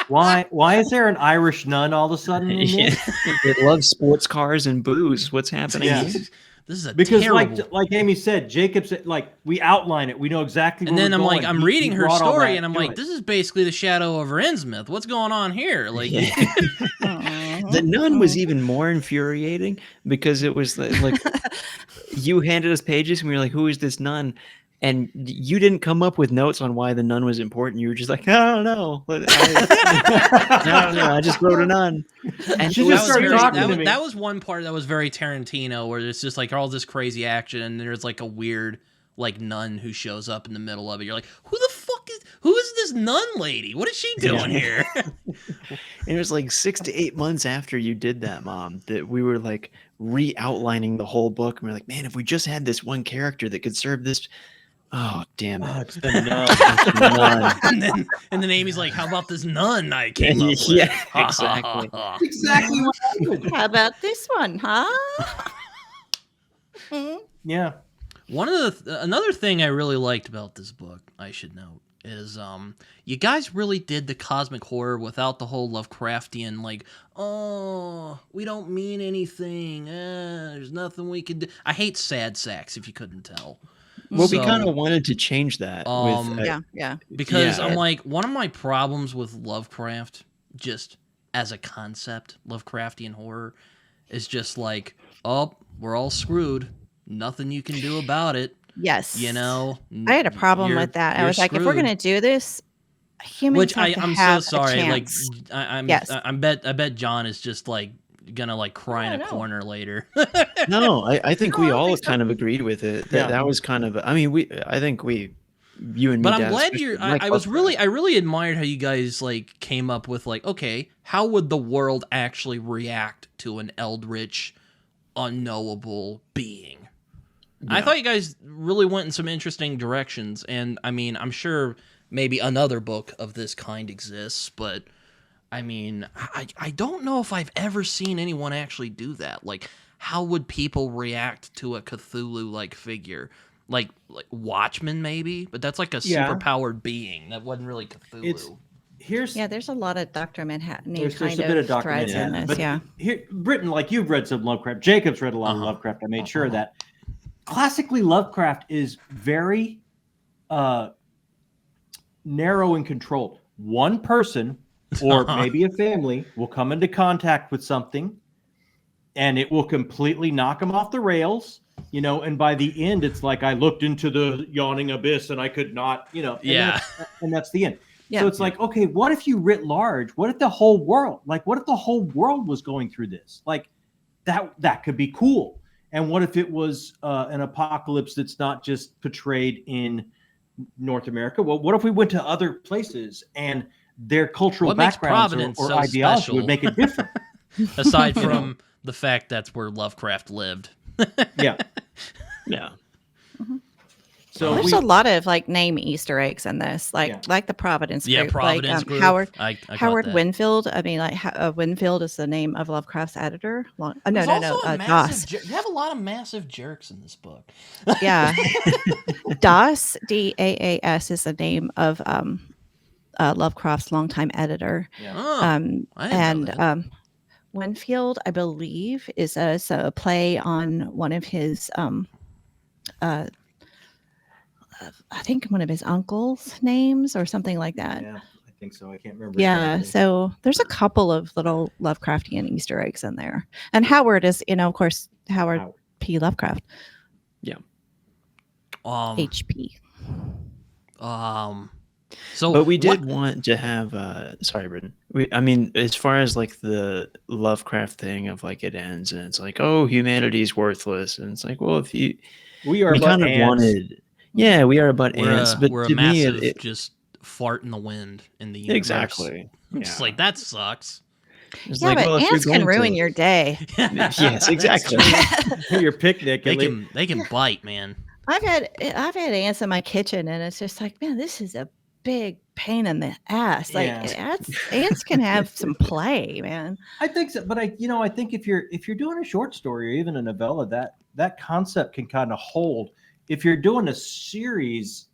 why is there an Irish nun all of a sudden in Yeah. this? It loves sports cars and booze. What's happening Yeah. here? This is a Because terrible. like Amy said, Jacob said, like we outline it, we know exactly. And where then we're I'm like, going. I'm He reading her brought all story, that and I'm to like, it. this is basically the Shadow over Innsmouth. What's going on here? Like, Yeah. Aw. The nun was even more infuriating because it was like you handed us pages and we were like, who is this nun? And you didn't come up with notes on why the nun was important. You were just like, I don't know. I don't know. I just wrote a nun. And She it just was started very- talking to me. that was one part that was very Tarantino, where it's just like all this crazy action, and there's like a weird like nun who shows up in the middle of it. You're like, who is this nun lady? What is she doing here? And it was like 6 to 8 months after you did that, Mom, that we were like re-outlining the whole book. And we're like, man, if we just had this one character that could serve this Oh, damn Oh, it. it's the nun. None. and then Amy's like, "How about this nun I came up with?" Yeah, exactly. Exactly what happened. How about this one, huh? Hmm? Yeah. One of another thing I really liked about this book, I should note, is you guys really did the cosmic horror without the whole Lovecraftian like, oh, we don't mean anything. There's nothing we can do. I hate sad sacks, if you couldn't tell. Well, we So, kind of wanted to change that with Yeah. because Yeah. I'm like, one of my problems with Lovecraft, just as a concept, Lovecraftian horror, is just like, oh, we're all screwed. Nothing you can do about it. Yes. You know, I had a problem you're- with that. I you're was like, if we're screwed. going to do this, humans Which have to I'm have so sorry. a Like, chance. I bet John is just like gonna like cry in a No. corner later. No, I think No, we I all think so. kind of agreed with it. Yeah. That was kind of. I mean, I think you and me. But I'm Dad, glad especially, you're. like I was really, Lovecraft. I really admired how you guys like came up with like, okay, how would the world actually react to an eldritch, unknowable being? I Yeah. thought you guys really went in some interesting directions, and I mean, I'm sure maybe another book of this kind exists, but I mean, I don't know if I've ever seen anyone actually do that. Like, how would people react to a Cthulhu-like figure? Like Watchmen, maybe? But that's like a Yeah. super-powered being. That wasn't really Cthulhu. Here's Yeah, there's a lot of Dr. Manhattan there's kind a bit of Dr. threads Manhattan. in this. But Yeah. here, Britton, like you've read some Lovecraft. Jacob's read a lot of Lovecraft. I made sure of that. Classically, Lovecraft is very narrow and controlled. One person or maybe a family will come into contact with something and it will completely knock them off the rails, you know, and by the end it's like I looked into the yawning abyss and I could not, you know, and that's the end. Yeah. So it's like, okay, what if you writ large? What if the whole world, like what if the whole world was going through this? Like that could be cool. And what if it was an apocalypse that's not just portrayed in North America? Well, what if we went to other places and their cultural What makes backgrounds Providence or so ideology special? would make it different? Aside You know. from the fact that's where Lovecraft lived. Yeah. Yeah. So There's a lot of like name Easter eggs in this, like the Providence Yeah, group. Providence like, group. Howard I got Howard that. Winfield. I mean, like Winfield is the name of Lovecraft's editor. No, There's also a Doss. massive you have a lot of massive jerks in this book. Yeah, Doss, Daas, is the name of Lovecraft's longtime editor. Yeah. Oh, I didn't know that. Winfield, I believe, is a play on one of his I think one of his uncle's names or something like that. Yeah, I think so. I can't remember. Yeah, exactly. so there's a couple of little Lovecraftian Easter eggs in there. And Howard is, of course, Howard P. Lovecraft, HP. So But we did want to have sorry, Britton. I mean, as far as like the Lovecraft thing of like it ends and it's like, oh, humanity's worthless, and it's like, well, if you we are we but kind of ants. wanted, yeah, we are but we're ants, a, but we're a to me, massive it just fart in the wind in the universe. exactly. It's Yeah. like that sucks. It's Yeah, like, but well, if you're ants can going ruin to- your day. Yes, That's exactly. true. Your picnic. They and can bite, man. I've had ants in my kitchen, and it's just like, man, this is a big pain in the ass. Like Yeah. ants can have some play, man. I think so, but I think if you're doing a short story or even a novella, that concept can kind of hold. If you're doing a series,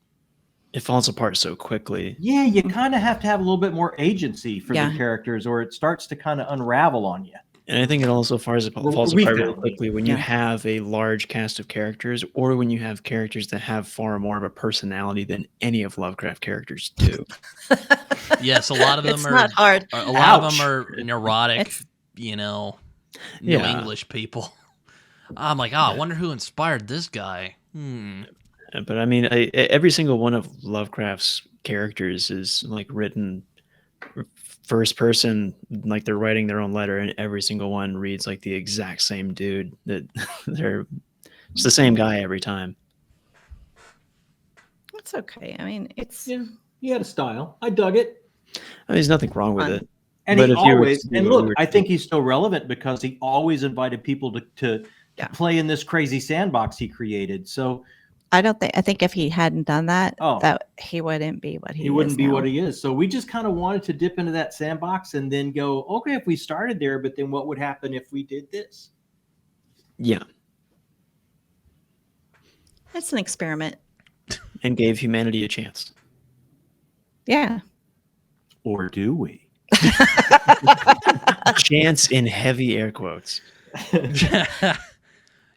It falls apart so quickly. yeah, you kind of have to have a little bit more agency for Yeah. the characters, or it starts to kind of unravel on you. And I think it also falls we apart really found. quickly when you Yeah. have a large cast of characters or when you have characters that have far more of a personality than any of Lovecraft characters do. Yes, a lot of them It's are not hard. a lot of Ouch. them are neurotic, It's- New Yeah. English people. I'm like, I wonder who inspired this guy. But I mean, every single one of Lovecraft's characters is like written first person, like they're writing their own letter, and every single one reads like the exact same dude. That it's the same guy every time. It's okay. I mean, it's Yeah, he had a style. I dug it. I mean, there's nothing wrong with Fun. it. And But he if you were always, to do and what we look, were I to think he's still relevant because he always invited people to Yeah. play in this crazy sandbox he created. So, I think if he hadn't done that, Oh. that he wouldn't be what He wouldn't is be now. what he is. So we just kind of wanted to dip into that sandbox and then go, okay, if we started there, but then what would happen if we did this? Yeah. It's an experiment. And gave humanity a chance. Yeah. Or do we? Chance in heavy air quotes.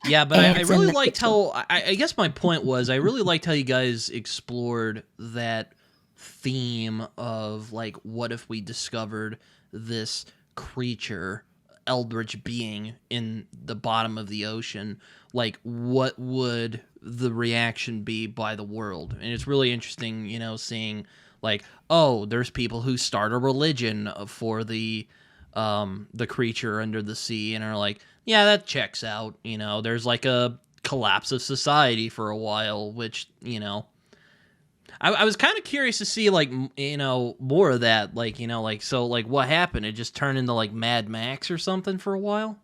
Yeah, but I It's really in the liked kitchen. how I guess my point was I really liked how you guys explored that theme of like what if we discovered this creature, eldritch being in the bottom of the ocean, like what would the reaction be by the world? And it's really interesting, you know, seeing like, oh, there's people who start a religion for the creature under the sea and are like, yeah, that checks out. You know, there's like a collapse of society for a while, which, you know, I was kind of curious to see like, you know, more of that. Like, you know, like, so like what happened? It just turned into like Mad Max or something for a while.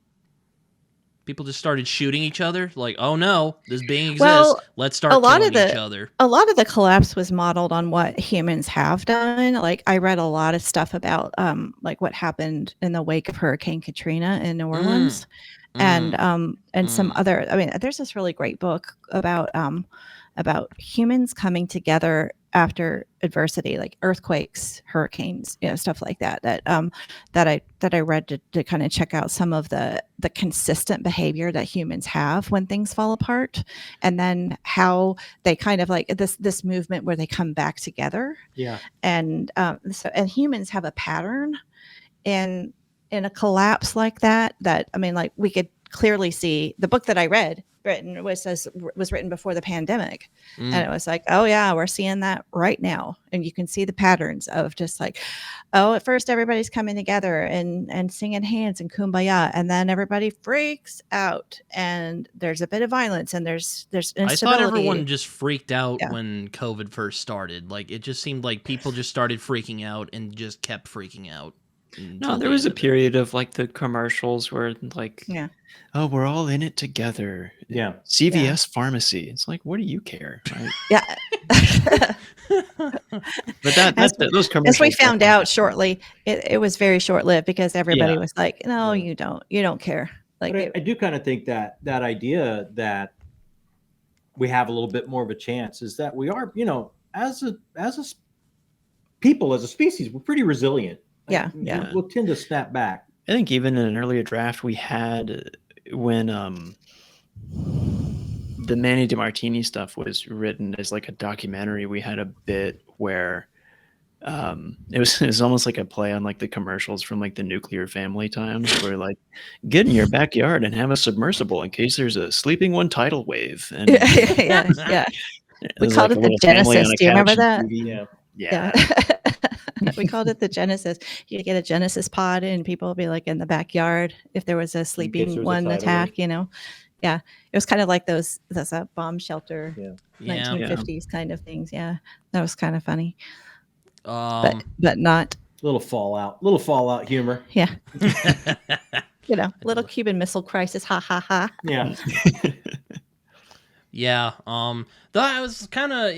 People just started shooting each other. Like, oh no, this being exists. Well, Let's start a lot killing of each other. A lot of the collapse was modeled on what humans have done. Like I read a lot of stuff about like what happened in the wake of Hurricane Katrina in New Orleans. And some other, I mean, there's this really great book about humans coming together after adversity, like earthquakes, hurricanes, you know, stuff like that. That I read to kind of check out some of the consistent behavior that humans have when things fall apart, and then how they kind of like this movement where they come back together. Yeah. And and humans have a pattern in a collapse like that. That I mean, like we could clearly see the book that I read. Was written before the pandemic, and it was like, oh yeah, we're seeing that right now, and you can see the patterns of just like, oh, at first everybody's coming together and singing hands and kumbaya, and then everybody freaks out, and there's a bit of violence, and there's instability. I thought everyone just freaked out when COVID first started. Like it just seemed like people just started freaking out and just kept freaking out. No, there was a period of like the commercials where like, oh, we're all in it together. Yeah. CVS pharmacy. It's like, what do you care? Right? Yeah. But those commercials. As we found out shortly, it was very short lived because everybody was like, no, you don't care. Like but I do kind of think that idea that we have a little bit more of a chance is that we are, you know, as a people, as a species, we're pretty resilient. Yeah. We'll tend to snap back. I think even in an earlier draft we had when the Manny DeMartini stuff was written as like a documentary, we had a bit where it was almost like a play on like the commercials from like the Nuclear Family times where like get in your backyard and have a submersible in case there's a sleeping one tidal wave. And yeah. We called it the Genesis. Do you remember that? Yeah. We called it the Genesis. You get a Genesis pod and people would be like in the backyard if there was a sleeping one attack, you know. Yeah. It was kind of like those bomb shelter 1950s kind of things. Yeah. That was kind of funny. But not little fallout humor. Yeah. You know, little Cuban Missile Crisis. Ha ha ha. Yeah. Yeah. Though I was kind of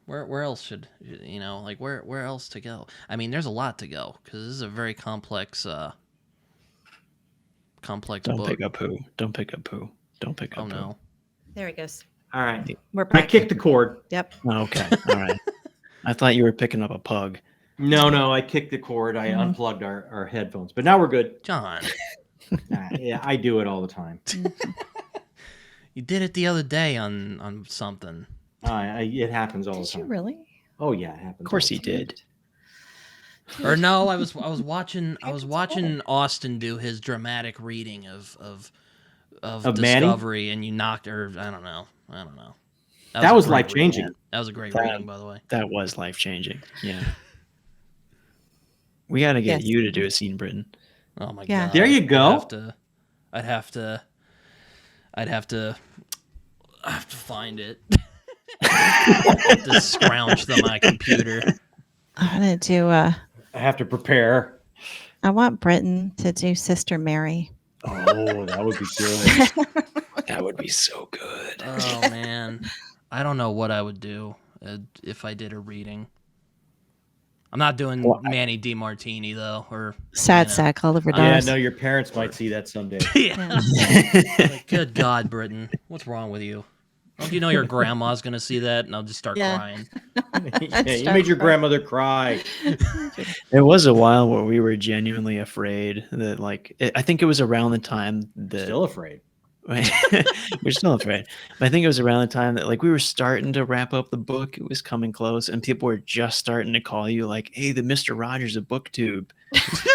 where else should you know like where else to go? I mean, there's a lot to go because this is a very complex book. Don't pick up poo. Don't pick up poo. Don't pick up. Oh no. There he goes. All right. We're back. I kicked the cord. Yep. Okay. All right. I thought you were picking up a pug. No, I kicked the cord. I unplugged our headphones, but now we're good. John. Yeah, I do it all the time. You did it the other day on something. It happens all the Did time. you really? Oh yeah, it happens. Of course he did. Or no, I was watching Austin do his dramatic reading of Discovery, and you knocked her. I don't know. That was life changing. That was a great reading, by the way. That was life changing. Yeah. We got to get you to do a scene, Britton. Oh my god! There you go. I'd have to find it. To scrounge my computer. I'm gonna do. I have to prepare. I want Britton to do Sister Mary. Oh, that would be good. That would be so good. Oh man. I don't know what I would do if I did a reading. I'm not doing Well, Manny DiMartini though, or Sad you know. sack Oliver Yeah, does. no, your parents might see that someday. Yeah. Like, good God, Britton, what's wrong with you? Don't you know your grandma's gonna see that, and I'll just start Yeah. crying. Yeah, you made your grandmother cry. There was a while where we were genuinely afraid that, like, I think it was around the time that Still afraid. we're still afraid. But I think it was around the time that, like, we were starting to wrap up the book. It was coming close, and people were just starting to call you, like, "Hey, the Mr. Rogers of BookTube,"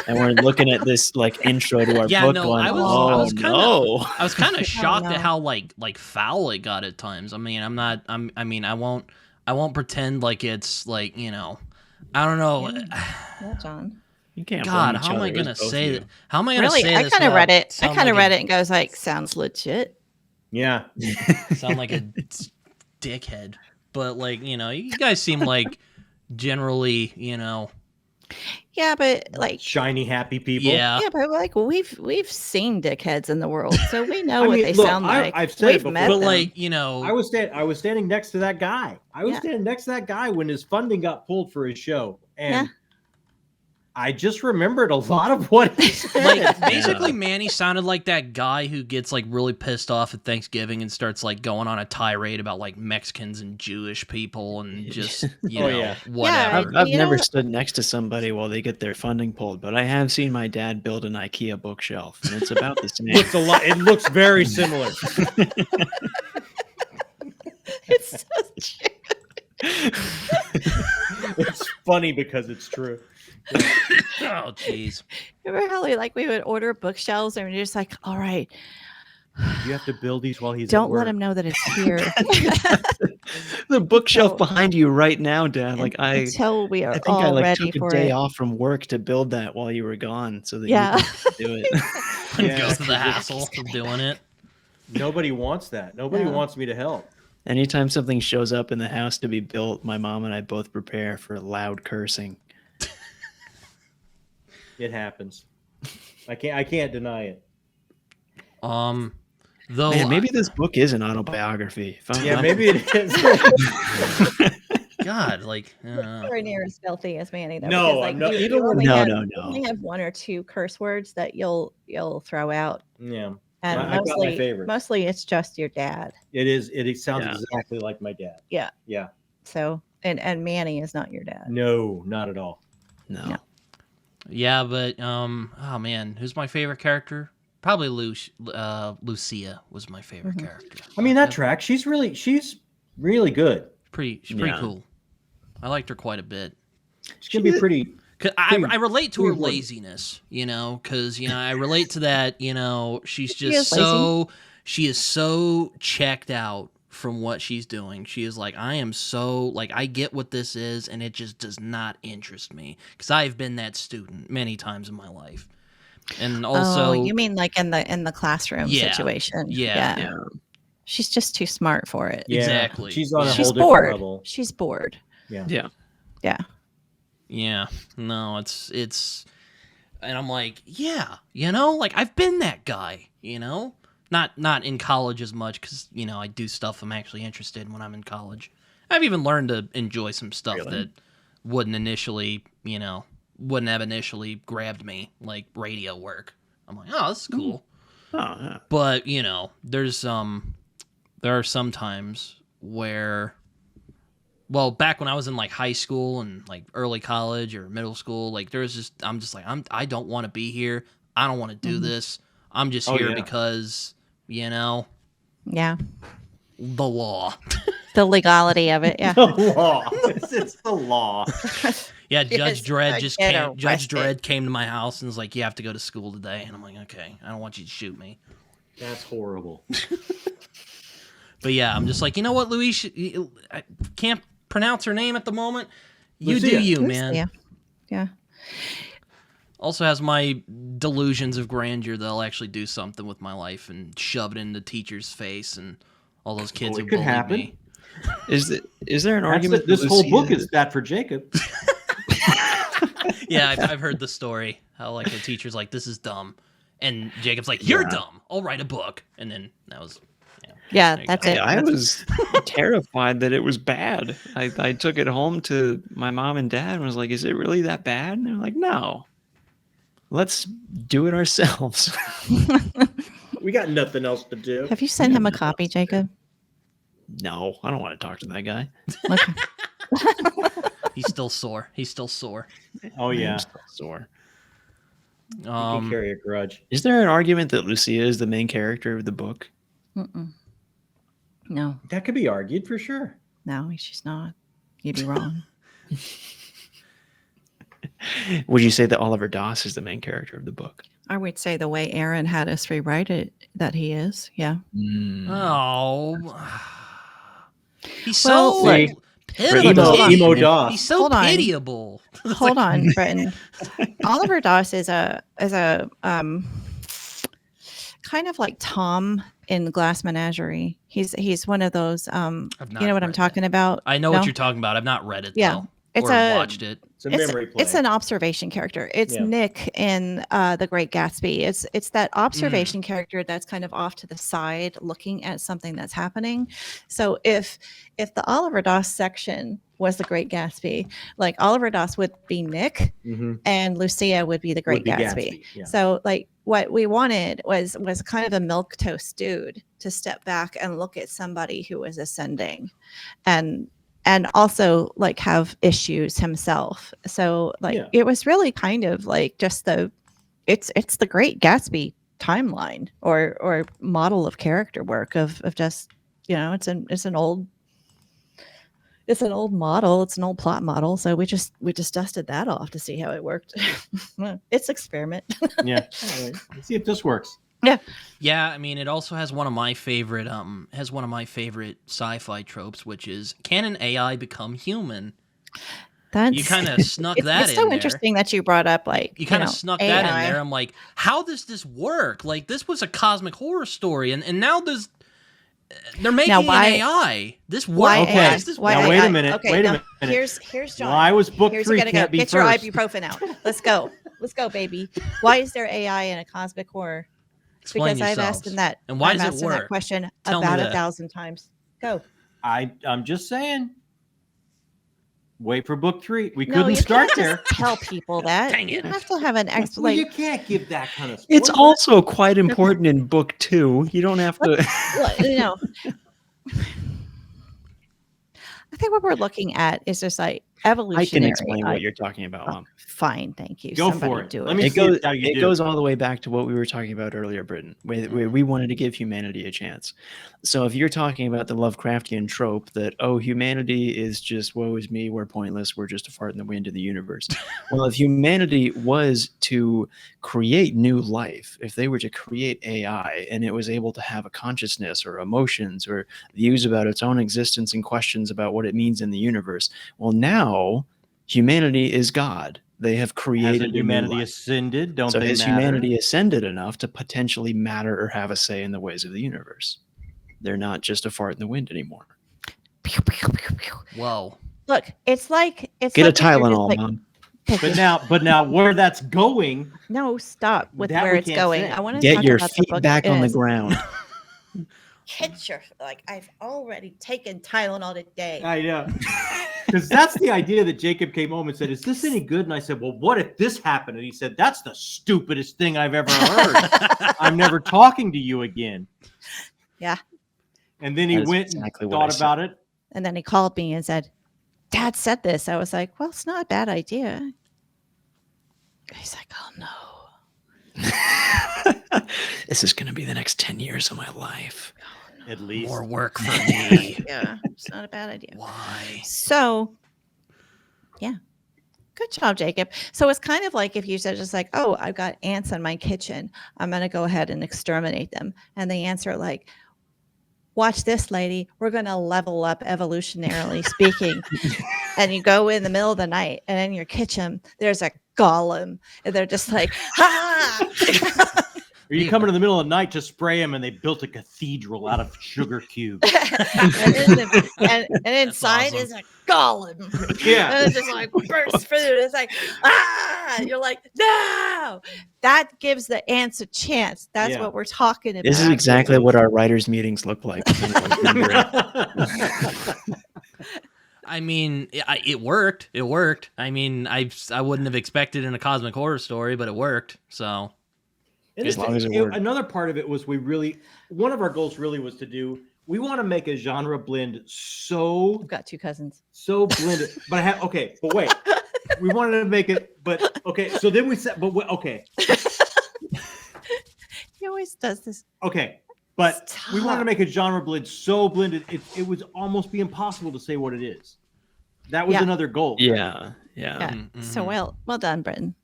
and we're looking at this like intro to our Yeah, book, no, going, I "Oh was kinda, no!" I was kind of shocked no. at how like foul it got at times. I mean, I mean, I won't pretend like it's like, you know, I don't know. Yeah, John. You can't. God, blame each how am I other. It was gonna both say of that? you. How am I gonna Really, say I this? kind of without read it. I sound kind of like read it and goes like, sounds legit. Yeah. sound like a dickhead, but like, you know, you guys seem like generally, you know, Yeah, but like, Shiny, happy people. yeah. yeah, but like we've seen dickheads in the world, so we know I what mean, they look, sound like. I've said it We've before. met But them. like, you know, I was standing next to that guy. I was Yeah. standing next to that guy when his funding got pulled for his show, and Yeah. I just remembered a lot of what he said. like basically Manny sounded like that guy who gets like really pissed off at Thanksgiving and starts like going on a tirade about like Mexicans and Jewish people and just, you Oh, know, yeah. whatever. I've You never know- stood next to somebody while they get their funding pulled, but I have seen my dad build an IKEA bookshelf, and it's about the same. Looks a lot. It looks very similar. It's so true. It's funny because it's true. Oh, jeez. Remember how we would order bookshelves and we're just like, all right, You have to build these while he's. don't at let work. him know that it's here The bookshelf So- behind you right now, Dad. Like until we are I think all I like ready took a for day it. off from work to build that while you were gone, so that Yeah. you could do it. Yeah, Goes to the 'cause hassle of doing it. Nobody wants that. Nobody No. wants me to help. Anytime something shows up in the house to be built, my mom and I both prepare for loud cursing. It happens. I can't deny it. Though Man, maybe this book is an autobiography. If I'm Yeah, not- maybe it is. God, like, Nowhere near as filthy as Manny though. No, because, like, no, you even when- only No, have, no, you no. only have one or two curse words that you'll throw out, Yeah, and I've got my favorite. mostly it's just your dad. it is. It sounds Yeah. exactly like my dad. Yeah. Yeah. So and Manny is not your dad. No, not at all. No. No. yeah, but oh man, who's my favorite character? Probably Lucia was my favorite Mhm. character. I mean, that She's track. She's really good. pretty Yeah. cool. I liked her quite a bit. She can be pretty. 'Cause Pretty- I relate to her pretty important. laziness, you know, because, you know, I relate to that, you know, she's She just is she is so checked out from what she's doing. She is like, I am so, like, I get what this is, and it just does not interest me. Because I've been that student many times in my life. And also, you mean like in the classroom Yeah. situation? Yeah. Yeah. She's just too smart for it. Yeah, Exactly. She's on a She's whole different bored. level. She's bored. Yeah. yeah, no, it's, and I'm like, yeah, you know, like, I've been that guy, you know? Not in college as much, because, you know, I do stuff I'm actually interested in when I'm in college. I've even learned to enjoy some stuff Really? that wouldn't have initially grabbed me, like radio work. I'm like, oh, this is cool. Oh, yeah. But, you know, there are some times where, well, back when I was in like high school and like early college or middle school, like I'm just like, I don't want to be here. I don't want to do Mhm. this. I'm just Oh, here yeah. because, you know, Yeah. the law. The legality of it. Yeah. The law. It's the law. Yeah, Yes, Judge Dredd I just get came. Judge arrested. Dredd came to my house and was like, "You have to go to school today." And I'm like, "Okay, I don't want you to shoot me." That's horrible. But yeah, I'm just like, you know what, Louise? I can't pronounce her name at the moment. You Lucia. do you, man. Yeah. Yeah. Also has my delusions of grandeur that I'll actually do something with my life and shove it in the teacher's face and all those kids Oh, it who could bullied happen. me. Is there an That's argument? it. This that whole Lucia- book is that for Jacob. Yeah, I've heard the story. How like the teacher's like, "This is dumb," and Jacob's like, "You're Yeah. dumb. I'll write a book." And then that was Yeah, There you that's go. it. I was terrified that it was bad. I took it home to my mom and dad and was like, "Is it really that bad?" And they're like, "No, let's do it ourselves." We got nothing else to do. Have you sent him a copy, Jacob? No, I don't want to talk to that guy. Okay. He's still sore. He's still sore. Oh I'm yeah, still sore. you can carry a grudge. Is there an argument that Lucia is the main character of the book? Mm-mm. No, That could be argued for sure. no, she's not. You'd be wrong. Would you say that Oliver Doss is the main character of the book? I would say the way Aaron had us rewrite it, that he is. Yeah. Oh, he's Well, so look, pitiable. emo DOS. He's so Hold on. pitiable. Hold on, Britton. Oliver Doss is a kind of like Tom in Glass Menagerie. He's one of those. I've not You know what I'm read talking that. about? I know No? what you're talking about. I've not read it Yeah. though, It's or a- watched it. It's a memory play. It's an observation character. It's Yeah. Nick in The Great Gatsby. It's that observation character that's kind of off to the side, looking at something that's happening. So if the Oliver Doss section was The Great Gatsby, like Oliver Doss would be Nick, Mhm. and Lucia would be The Great Would be Gatsby. yeah. So like what we wanted was kind of a milquetoast dude to step back and look at somebody who was ascending, and also like have issues himself. So like Yeah. it was really kind of like just it's the Great Gatsby timeline or model of character work of just, you know, it's an old model, it's an old plot model. So we just dusted that off to see how it worked. It's experiment. Yeah. All right. Let's see if this works. Yeah, I mean, it also has one of my favorite sci-fi tropes, which is, can an AI become human? That's You kind of snuck that it's in so there. interesting that you brought up like You kind of know, snuck that in AI. there. I'm like, how does this work? Like, this was a cosmic horror story, and now they're making Now, why- an AI. This Why works. Okay. AI? How does this Why Now, work? wait a AI? minute, Okay, wait a now minute. Here's John. Why was book Here's 3 you gotta can't go. be Get your first? ibuprofen out. Let's go. Let's go, baby. Why is there AI in a cosmic horror? Explain Because I've yourselves. asked him that. And why I've does it asked him that work? question Tell me about that. 1,000 times. Go. I'm just saying. Wait for book 3. We No, couldn't you start can't there. just tell people that. Dang You it. have to have an Well, explanation. you can't give that kind of. It's spoiler. also quite important in book 2. You don't have to. You know, I think what we're looking at is just like I evolutionary. can explain what you're talking about, Mom. Fine, thank you. Go Somebody for it. do Let me It see goes, how you it do. goes all the way back to what we were talking about earlier, Britain. We wanted to give humanity a chance. So if you're talking about the Lovecraftian trope that, oh, humanity is just, woe is me, we're pointless, we're just a fart in the wind of the universe. Well, if humanity was to create new life, if they were to create AI and it was able to have a consciousness or emotions or views about its own existence and questions about what it means in the universe, well, now humanity is God. They have created Hasn't a new humanity life. ascended? Don't So they has matter? humanity ascended enough to potentially matter or have a say in the ways of the universe? They're not just a fart in the wind anymore. Pew, pew, pew, pew. Whoa. Look, it's like Get like a if you're just Tylenol, like- Mom. But now, where that's going? No, stop with That where we it's can't going. say. I want to Get talk your about the feet book back it on the is. ground. Get your I've already taken Tylenol today. I know. Because that's the idea that Jacob came home and said, "Is this any good?" And I said, "Well, what if this happened?" And he said, "That's the stupidest thing I've ever heard. I'm never talking to you again." Yeah. And then he That is went exactly and what I thought said. about it. And then he called me and said, "Dad said this." I was like, "Well, it's not a bad idea." He's like, "Oh no." This is going to be the next 10 years of my life. At least. More work for me. Yeah, it's not a bad idea. Why? So, yeah. Good job, Jacob. So it's kind of like if you said just like, "Oh, I've got ants in my kitchen. I'm going to go ahead and exterminate them." And the ants are like, "Watch this, lady. We're going to level up evolutionarily speaking." And you go in the middle of the night and in your kitchen, there's a golem. And they're just like, "Ha!" Or you come in the middle of the night to spray them, and they built a cathedral out of sugar cubes. and inside awesome. is a Gollum. Yeah. And it just like bursts through. It's like, ah! You're like, no! That gives the ants a chance. That's Yeah. what we're talking about. This is exactly what our writers' meetings look like. I mean, it worked. It worked. I mean, I wouldn't have expected in a cosmic horror story, but it worked. So And As long as it worked. another part of it was one of our goals really was to we want to make a genre blend I've got two cousins. so blended. But but wait, we wanted to make it, but okay. So then we said, okay, He always does this. okay. But we wanted to Stop. make a genre blend so blended, it would almost be impossible to say what it is. That was Yeah. another goal. Yeah. Yeah. Mhm. So well done, Britton.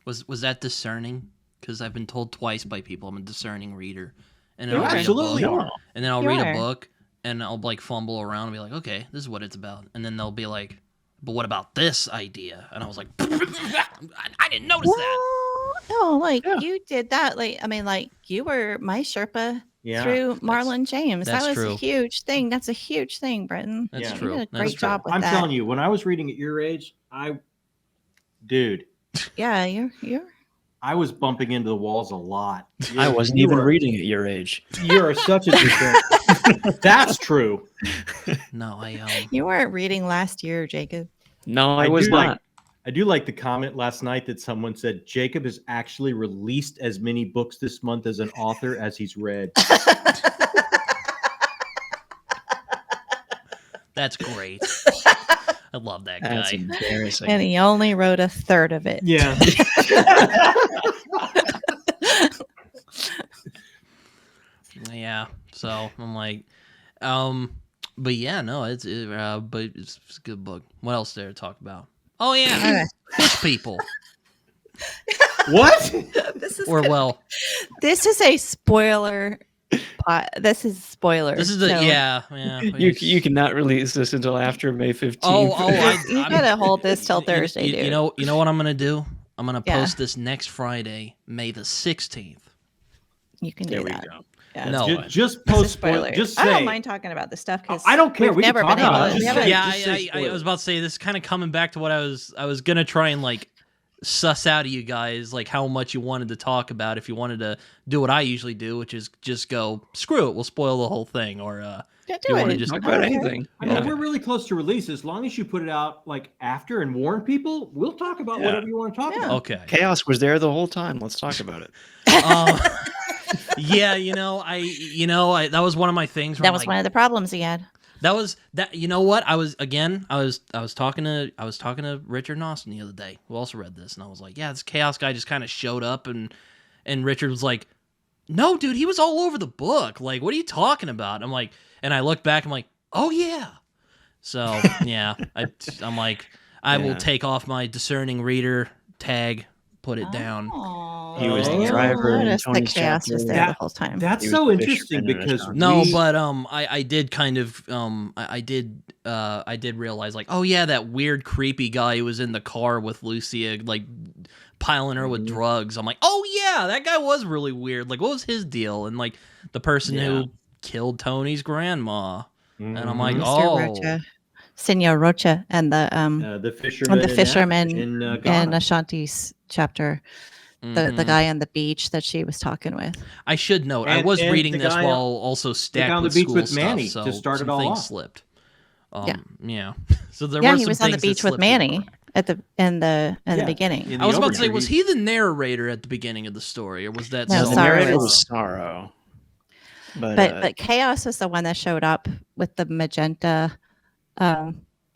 was that discerning? Because I've been told twice by people I'm a discerning reader, and You then I'll read a absolutely book, are. and then I'll You read are. a book, and I'll like fumble around and be like, okay, this is what it's about, and then they'll be like, but what about this idea? And I was like, I didn't notice that. No, like Yeah. you did that. Like, I mean, like you were my Sherpa Yeah. through Marlon James. That that's was true. a huge thing. That's a huge thing, Britton. That's Yeah. You true. did a That's great true. job with I'm that. telling you, when I was reading at your age, dude, Yeah, you're I was bumping into the walls a lot. I wasn't You even are- reading at your age. You are such a discerning. That's true. No, you weren't reading last year, Jacob. No, I was do not. I do like the comment last night that someone said Jacob has actually released as many books this month as an author as he's read. that's great. I love that That's guy. embarrassing. And he only wrote a third of it. Yeah. Yeah. So I'm like, but yeah, no, it's a good book. What else there to talk about? Oh yeah, fish people. What? This is Or well, this is a spoiler. This is spoiler. this is the so yeah. You cannot release this until after May 15th. You gotta hold this till Thursday, You dude. know what I'm gonna do? I'm gonna Yeah. post this next Friday, May the 16th. You can there do we that. go. Yeah. No, Just This is post spoiler. spoiler. Just I don't say. mind talking about this stuff because I don't care. We've We can never talk been about able it. to. Just we say- haven't- just say I was spoiler. about to say this is kind of coming back to what I was gonna try and like suss out of you guys like how much you wanted to talk about if you wanted to do what I usually do, which is just go screw it, we'll spoil the whole thing, or Yeah, do do you want it. to just Talk about Okay. anything. I mean, Yeah. we're really close to release. As long as you put it out like after and warn people, we'll talk about Yeah. whatever you want to talk Yeah. about. okay. Chaos was there the whole time. Let's talk about it. Yeah, that was one of my things. Where That I'm was like, one of the problems he had. That was that. You know what? I was talking to Richard and Austin the other day, who also read this, and I was like, yeah, this chaos guy just kind of showed up, and Richard was like, no, dude, he was all over the book. Like, what are you talking about? I'm like, and I look back, I'm like, oh yeah. So yeah, I'm like, I will Yeah. take off my discerning reader tag, put it down. He was the Oh. driver in Noticed the Tony's chaos was chapter. there the whole time. That's He was so the interesting fisherman in a because shop. No, we- but I did kind of I did realize like, oh yeah, that weird creepy guy who was in the car with Lucia like piling her with drugs. I'm like, oh yeah, that guy was really weird. Like, what was his deal? And like the person who killed Tony's grandma. And I'm like, Mhm. oh, Rocha, Senor Rocha, and the fisherman, the fisherman in in Ghana. Ashanti's chapter, the mhm. guy on the beach that she was talking with. I should note, I And- was and reading the this guy while also stacked on the with beach school with stuff, Manny so to start some it all things off. slipped. Yeah. Yeah. So there Yeah, were he some was on the things that beach with slipped Manny in. at the in the beginning. in I was the about to say, overture. was he the narrator at the beginning of the story, or was that No, The someone Sorrow narrator is- was Sorrow. But, But Chaos is the one that showed up with the magenta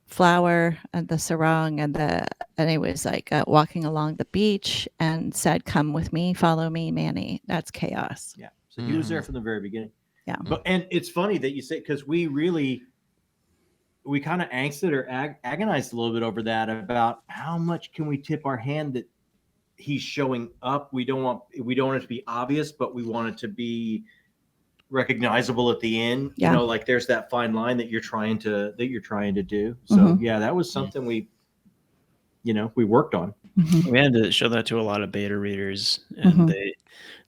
flower and the sarong and he was like walking along the beach and said, "Come with me, follow me, Manny." That's Chaos. Yeah. So he was there from the very beginning. Yeah. But and it's funny that you say because we kind of angsted or agonized a little bit over that about how much can we tip our hand that he's showing up. We don't want it to be obvious, but we want it to be recognizable at the end. Yeah. You know, like there's that fine line that you're trying to do. So Mhm. yeah, that was something we we worked on. We had to show that to a lot of beta readers, and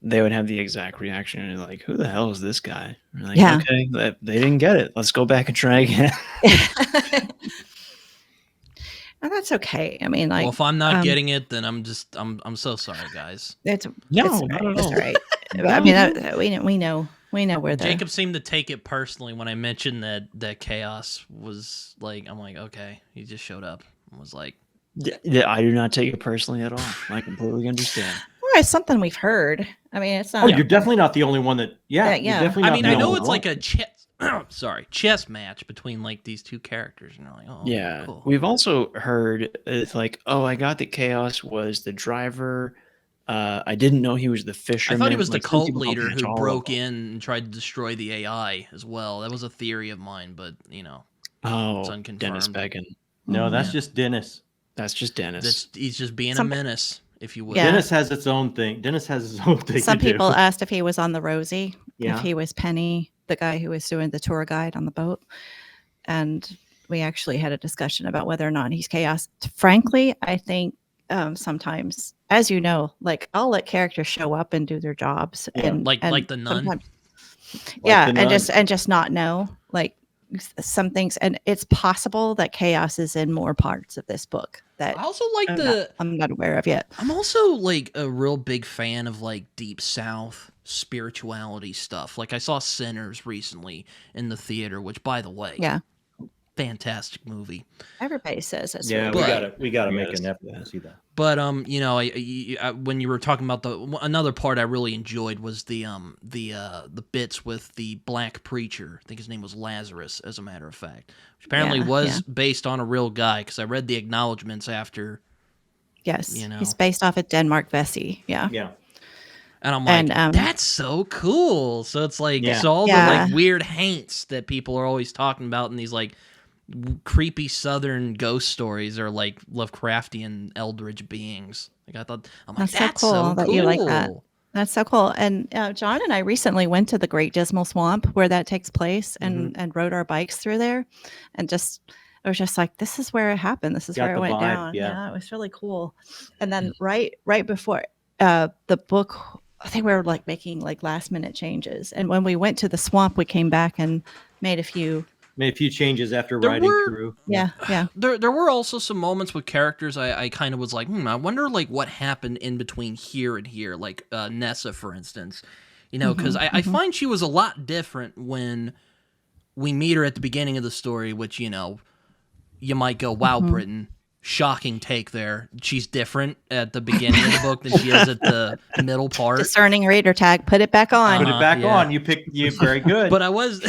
they would have the exact reaction, and like, "Who the hell is this guy?" We're like, Yeah. "Okay, they didn't get it. Let's go back and try again." And that's okay. I mean, like, well, if I'm not getting it, then I'm so sorry, guys. it's No, it's, not at it's all. all right. I mean, we know where the Jacob seemed to take it personally when I mentioned that chaos was like. I'm like, okay, he just showed up and was like, Yeah, I do not take it personally at all. I completely understand. Well, it's something we've heard. I mean, it's not. Oh, you're definitely not the only one that. Yeah, Yeah. you're definitely I not mean, the I only know one. it's like a chess match between like these two characters, and you're like, oh, Yeah, cool. we've also heard it's like, oh, I got that Chaos was the driver. I didn't know he was the I fisherman. thought he was the Like, some cult people don't leader catch who all of broke them. in and tried to destroy the AI as well. That was a theory of mine, but Oh, it's unconfirmed. Dennis Bacon. No, that's Yeah. just Dennis. That's just Dennis. He's just being Some- a menace, if you will. Yeah. Dennis has its own thing. Dennis has his own thing. Some to do. people asked if he was on the Rosie, Yeah. if he was Penny, the guy who was doing the tour guide on the boat. And we actually had a discussion about whether or not he's Chaos. Frankly, I think sometimes, as you know, like, I'll let characters show up and do their jobs, Yeah. and Like the nun? sometimes- the nun. and just not know, like, some things. And it's possible that Chaos is in more parts of this book that I also like I'm not aware of yet. I'm also like a real big fan of like Deep South spirituality stuff. Like I saw Sinners recently in the theater, which, by the way, Yeah. fantastic movie. Everybody says it's Yeah, really But- we gotta We make gotta an see effort that. to see that. But when you were talking about another part I really enjoyed was the bits with the black preacher. I think his name was Lazarus, as a matter of fact, which apparently Yeah, was based on a real guy, because I read the acknowledgments after, Yes, you know. he's based off of Denmark Vesey. Yeah. Yeah. and I'm like, And, that's so cool. So it's like, Yeah. so all the Yeah. like weird haints that people are always talking about in these like creepy southern ghost stories are like Lovecraftian eldritch beings. Like I'm like, That's so cool that you like that. That's so cool. And John and I recently went to the Great Dismal Swamp where that takes place, and rode our bikes through there, and it was just like, this is where it happened. This is Got where it the went vibe, down. yeah. It was really cool. And then right before the book, I think we were like making like last minute changes. And when we went to the swamp, we came back and made a few. Made a few changes after There riding were- through. Yeah. There were also some moments with characters I kind of was like, I wonder like what happened in between here and here, like Nessa, for instance, because I find she was a lot different when we meet her at the beginning of the story, which, you might go, wow, Britain, shocking take there. She's different at the beginning of the book than she is at the middle part. Discerning reader tag. Put it back on. Put it back yeah. on. You very good. But I was,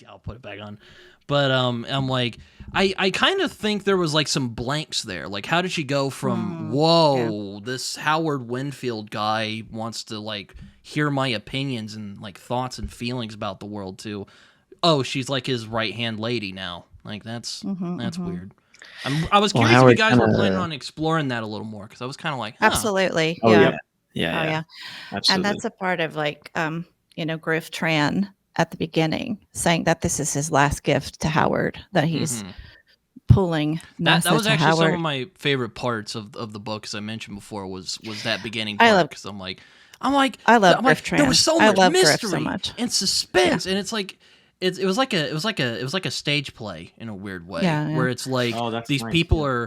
yeah, I'll put it back on. But I'm like, I kind of think there was like some blanks there. Like, how did she go from, whoa, this Howard Winfield guy wants to like hear my opinions and like thoughts and feelings about the world, to, oh, she's like his right hand lady now. Like that's weird. I was curious if you Howard guys were kinda- planning on exploring that a little more, because I was kind of like, Absolutely. Oh, yeah. yeah. Oh, Yeah. yeah. Absolutely. And that's a part of like, Griff Tran at the beginning saying that this is his last gift to Howard, that he's pulling That Nessa was to actually some Howard. of my favorite parts of the book, as I mentioned before, was that beginning I part, love- because I'm like, I love I'm like, Griff there was Tran. so I much love Griff mystery so much. and suspense, and it's like it was like a stage play in a weird way, Yeah, yeah. where it's like Oh, that's these nice, people yeah.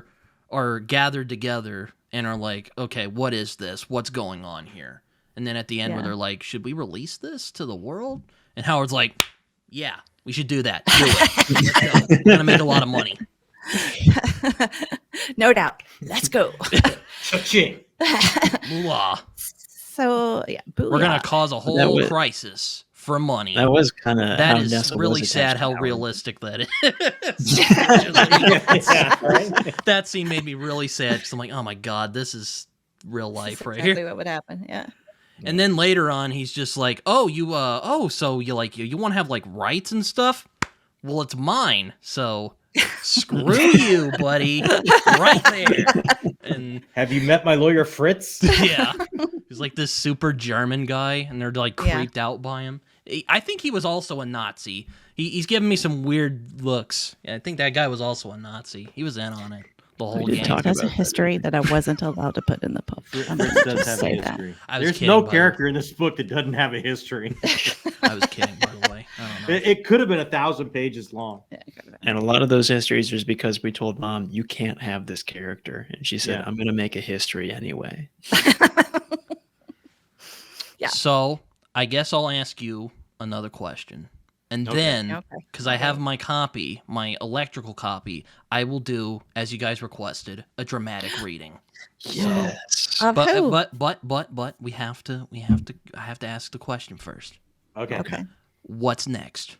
are gathered together and are like, okay, what is this? What's going on here? And then at the end, where Yeah. they're like, should we release this to the world? And Howard's like, yeah, we should do that. Do it. Let's go. We're gonna make a lot of money. No doubt. Let's go. Cha-ching. Moolah. So yeah, We're gonna booyah. cause a That whole was- crisis for money. That was kind of That is really sad how realistic that is. Yeah, right? That scene made me really sad, because I'm like, oh my god, this is real life That's right exactly here. what would happen. Yeah. And then later on, he's just like, oh, so you like you want to have like rights and stuff? Well, it's mine, so screw you, buddy, right there. And Have you met my lawyer Fritz? yeah, he's like this super German guy, and they're like Yeah. creeped out by him. I think he was also a Nazi. He's giving me some weird looks. Yeah, I think that guy was also a Nazi. He was in on it. the whole did gang. talk That's a about that, history that I wasn't allowed to put in the book. I'm Fritz gonna does just have a say that. history. I was There's kidding, no by the way. character in this book that doesn't have a history. I was kidding, by the way. I don't know. It could have been 1,000 pages long. Yeah, it could've been. And a lot of those histories was because we told Mom, you can't have this character. And she said, Yeah. I'm going to make a history anyway. Yeah. So I guess I'll ask you another question. And Okay. then, Okay. because I have my copy, my electrical copy, I will do, as you guys requested, a dramatic reading. Yes. Of who? But I have to ask the question first. Okay. Okay. What's next?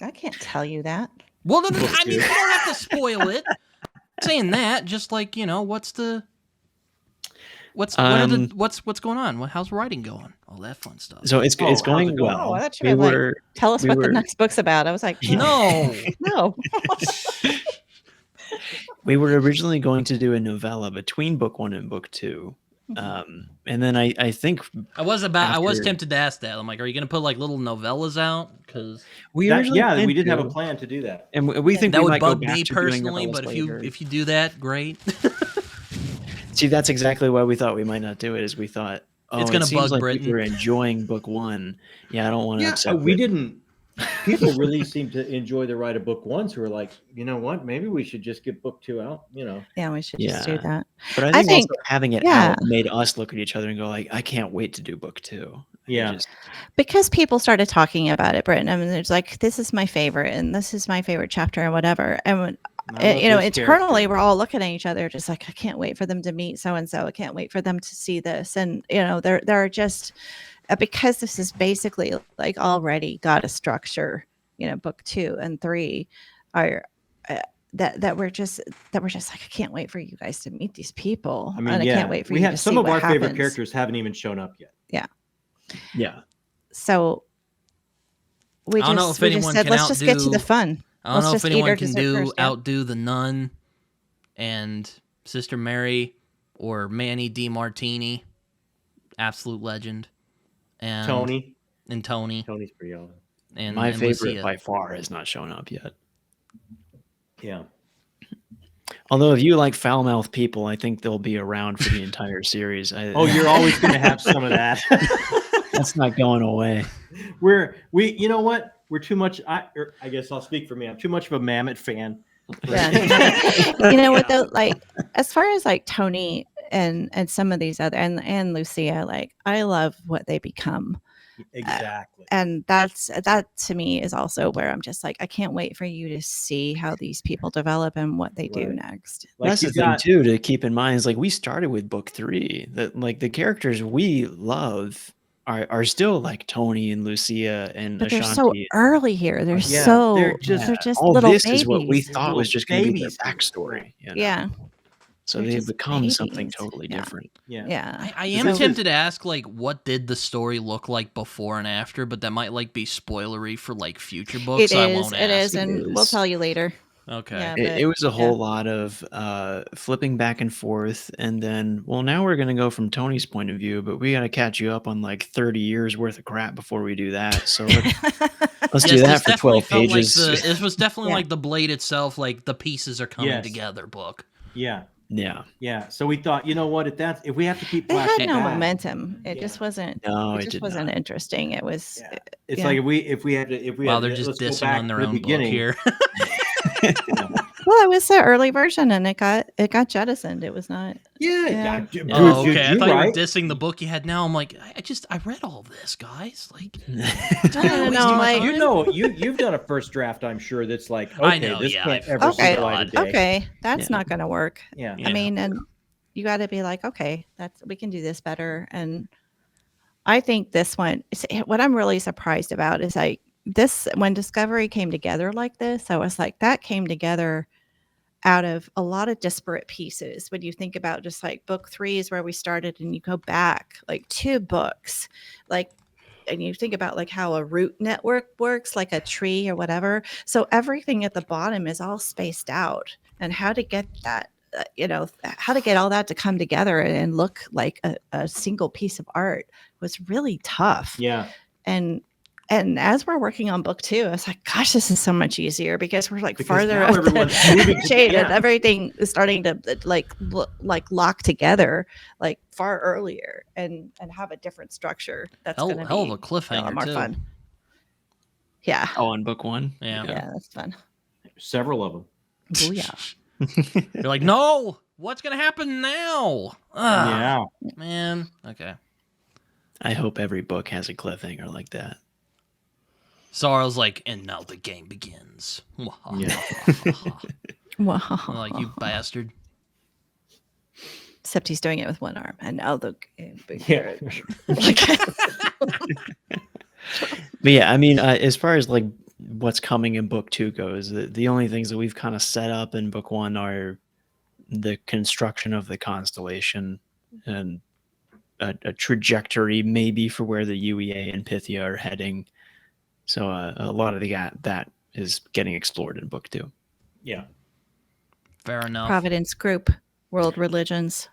I can't tell you that. Well, no, Book I mean, two. you don't have to spoil it. Saying that, just like, what's going on? How's writing going? All that fun stuff. So it's how's going it going? well. Oh, I thought you were like, tell us what the next book's about. I was like, No. no. We were originally going to do a novella between book 1 and book 2. And then I think I was after- tempted to ask that. I'm like, are you going to put like little novellas out? Because we That- originally yeah, planned we did have a to, plan to do that. and we think that we would might go bug back me to doing personally. novellas But later. if you do that, great. See, that's exactly why we thought we might not do it. Is we thought, It's it gonna seems bug like Britain. we were enjoying book 1. Yeah, I don't want to upset. we Britain. didn't. People really seem to enjoy the write of book 1, so we're like, you know what? Maybe we should just get book 2 out. Yeah, we should just do Yeah. that. But I I think, think- also having it yeah. out made us look at each other and go like, I can't wait to do book 2. Yeah. Because people started talking about it, Britain. I mean, it's like, this is my favorite and this is my favorite chapter and whatever. And when, I love this internally character. we're all looking at each other just like, I can't wait for them to meet so and so. I can't wait for them to see this. And there are just because this is basically like already got a structure. Book 2 and 3 are that we're just like, I can't wait for you guys to meet these people. I mean, and yeah, I can't wait for we you have to some see of what our favorite happens. characters haven't even shown up yet. Yeah. So we I don't know just if we just anyone said, can let's just get to outdo- the fun. I don't Let's know if just eat anyone our can dessert first, yeah. outdo the Nun and Sister Mary or Manny DiMartini, absolute legend, and Tony. Tony's pretty awesome. and My and favorite Lucia. by far has not shown up yet. Yeah. Although if you like foul mouth people, I think they'll be around for the entire series. Oh, you're always going to have some of that. That's not going away. You know what? We're too much. I guess I'll speak for me. I'm too much of a Mammoth fan. Yeah. You know what though? Like as far as like Tony and some of these other and Lucia, like I love what they become. Exactly. And that to me is also where I'm just like, I can't wait for you to see how these people develop and what they do Right. next. Like That's the you've thing got- too to keep in mind is like we started with book 3. That like the characters we love are still like Tony and Lucia and But they're Ashanti. so early here. They're Yeah, so they're they're just- just All little this babies. is what we They're thought was little just going to be their babies. backstory. you know? Yeah. So They're they've just become something babies. totally Yeah. different. Yeah. Yeah. I am This is- tempted to ask like what did the story look like before and after, but that might like be spoilery for like future books. It So I is. won't It ask. is, and It we'll is. tell you later. Okay. Yeah. It was a yeah. whole lot of flipping back and forth, and then now we're going to go from Tony's point of view, but we got to catch you up on like 30 years worth of crap before we do that. So let's do Yes, that this for definitely 12 felt like pages. this was definitely Yeah. like the Blade itself, like the pieces are coming Yes. together book. Yeah. Yeah. Yeah. So we thought, you know what? If we have to keep It had flashing no back, momentum. It Yeah. just wasn't. No, It it just did wasn't not. interesting. It was. Yeah. It's Yeah. like if we had to Wow, they're let's just go dissing back on their to the own book beginning. here. Well, it was the early version, and it got jettisoned. It was not. Yeah. Yeah. Bruce, Oh, okay. I you're thought right. you were dissing the book you had now. I'm like, I read all this, guys. Like, No, wasting my like- time. You know, you've done a first draft, I'm sure. That's like, okay, I know, this yeah, can't I've- ever see Okay. the light of day. Okay, that's Yeah. not going to work. Yeah. Yeah. I mean, and you got to be like, okay, we can do this better. And I think this one, what I'm really surprised about is like this, when Discovery came together like this, I was like, that came together out of a lot of disparate pieces. When you think about just like book 3 is where we started, and you go back like 2 books, like, and you think about like how a root network works, like a tree or whatever. So everything at the bottom is all spaced out, and how to get that, how to get all that to come together and look like a single piece of art was really tough. Yeah. And And as we're working on book 2, I was like, gosh, this is so much easier because we're like Because farther now up everyone's the moving chain and together. everything is starting to like lock together like far earlier and have a different structure. That's Hell going to of a be a cliffhanger lot more too. fun. Yeah. Oh, on book 1. Yeah. Yeah, that's fun. Several of them. Booyah. You're like, no, what's gonna happen now? Yeah. Man. Okay. I hope every book has a cliffhanger like that. Sorrel's like, and now the game begins. Yeah. Wow. I'm like, you bastard. Except he's doing it with one arm. And now the Yeah. But yeah, I mean, as far as like what's coming in book 2 goes, the only things that we've kind of set up in book 1 are the construction of the constellation and a trajectory maybe for where the UEA and Pythia are heading. So a lot of that is getting explored in book 2. Yeah. Fair enough. Providence Group, World Religions,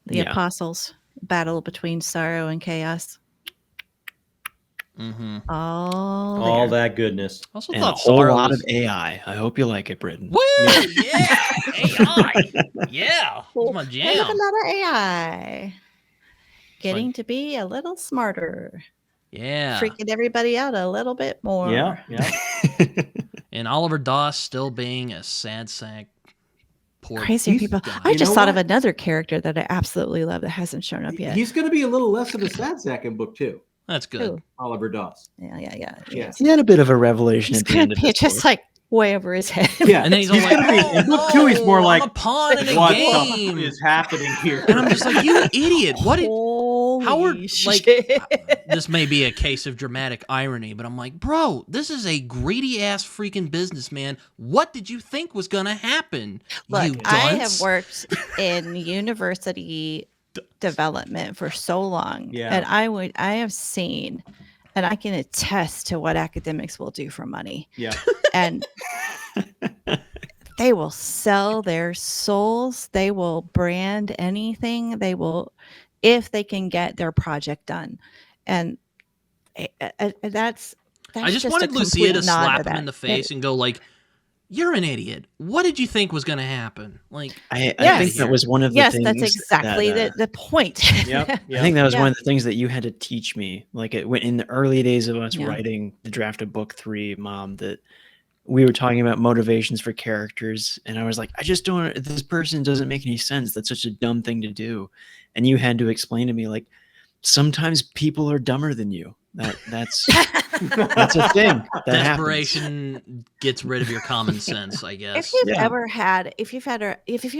the Yeah. Apostles, battle between sorrow and chaos. Mm-hmm. All that goodness. I also And a thought whole Sorrow lot was... of AI. I hope you like it, Britton. Woo! Yeah! AI! Yeah! It's my I love a jam. lot of AI. Getting to be a little smarter. Yeah. Freaking everybody out a little bit more. Yeah. Yeah. And Oliver Doss still being a sad sack. Poor Crazy He's- people. you I just know thought of what? another character that I absolutely love that hasn't shown up yet. He's going to be a little less of a sad sack in book 2. That's good. Who? Oliver Doss. Yeah. Yeah. He had a bit of a revelation He's at the gonna end of be this just book. like way over his head. Yeah. And then he's all like, gonna be, in book 2, he's more "Oh, like, I'm a pawn in a what game. the is happening here? And I'm just like, you idiot. What did... Holy Howard, like, shit. this may be a case of dramatic irony, but I'm like, bro, this is a greedy ass freaking businessman. What did you think was gonna happen? Look, you I have dunce? worked in university development for so long, Yeah. and I have seen, and I can attest to what academics will do for money, Yeah. and they will sell their souls. They will brand anything. They will, if they can get their project done, and that's I just a wanted Lucia complete to nod slap him that. in the face and go like, "You're an idiot. What did you think was gonna happen?" Like, I Yes. think that was one of the Yes, things. that's exactly that, the point. Yep. I think that was Yeah. one of the things that you had to teach me. Like in the early days of us Yeah. writing the draft of book 3, Mom, that we were talking about motivations for characters, and I was like, I just don't. This person doesn't make any sense. That's such a dumb thing to do. And you had to explain to me, like, sometimes people are dumber than you. That's a thing. That happens. desperation gets rid of your common sense, I guess. If you've Yeah. ever had, if you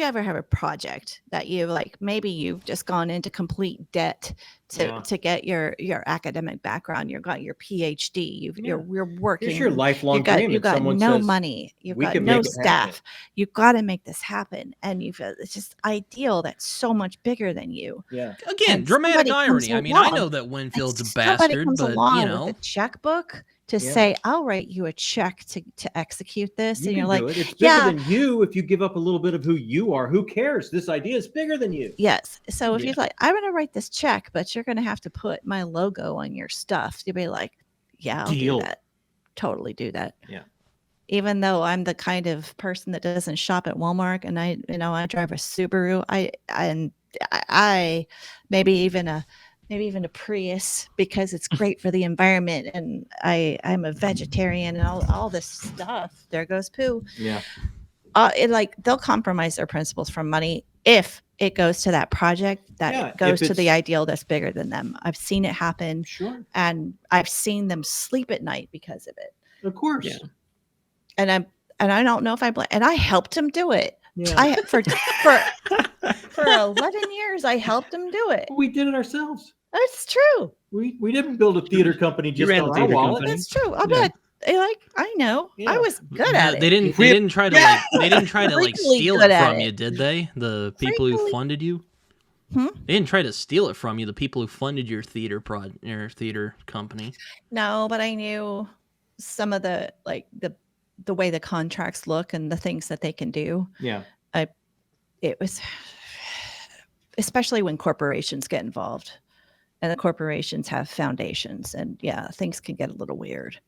ever have a project that you like, maybe you've just gone into complete debt Yeah. to get your academic background. You've got your PhD. You're working. Here's your lifelong You've got, dream. you've and got someone no says, money. You've "We got can no make it happen." staff. You've got to make this happen. And it's just ideal that's so much bigger than you. Yeah. Again, And dramatic somebody comes irony. I mean, I along know that Winfield's a Somebody bastard, comes but along you know, with a checkbook to Yeah. say, I'll write you a check to execute this. You And can you're like, do it. It's bigger yeah. than you. If you give up a little bit of who you are, who cares? This idea is bigger than you. yes. So if Yeah. you're like, I'm going to write this check, but you're going to have to put my logo on your stuff. You'll be like, yeah, I'll Deal. do that. Totally do that. Yeah. Even though I'm the kind of person that doesn't shop at Walmart and I drive a Subaru, I maybe even a Prius because it's great for the environment. And I'm a vegetarian and all this stuff. There goes poo. Yeah. They'll compromise their principles for money if it goes to that project that Yeah, goes if to the it's- ideal that's bigger than them. I've seen it happen, Sure. and I've seen them sleep at night because of it. Of course. Yeah. And I don't know if I blame. And I helped him do it. Yeah. For 11 years, I helped him do it. We did it ourselves. It's true. We didn't build a theater company just ran on the our theater wallet. company. It's true. I Yeah. bet. I know. Yeah. I was good no, at it. they didn't try to Yeah. like they didn't try to like Freakily steal good it at from it. you, did they? The people who Freakily- funded you? Hmm? They didn't try to steal it from you, the people who funded your your theater company. No, but I knew some of the the way the contracts look and the things that they can do. Yeah. It was especially when corporations get involved. and the corporations have foundations, and yeah, things can get a little weird.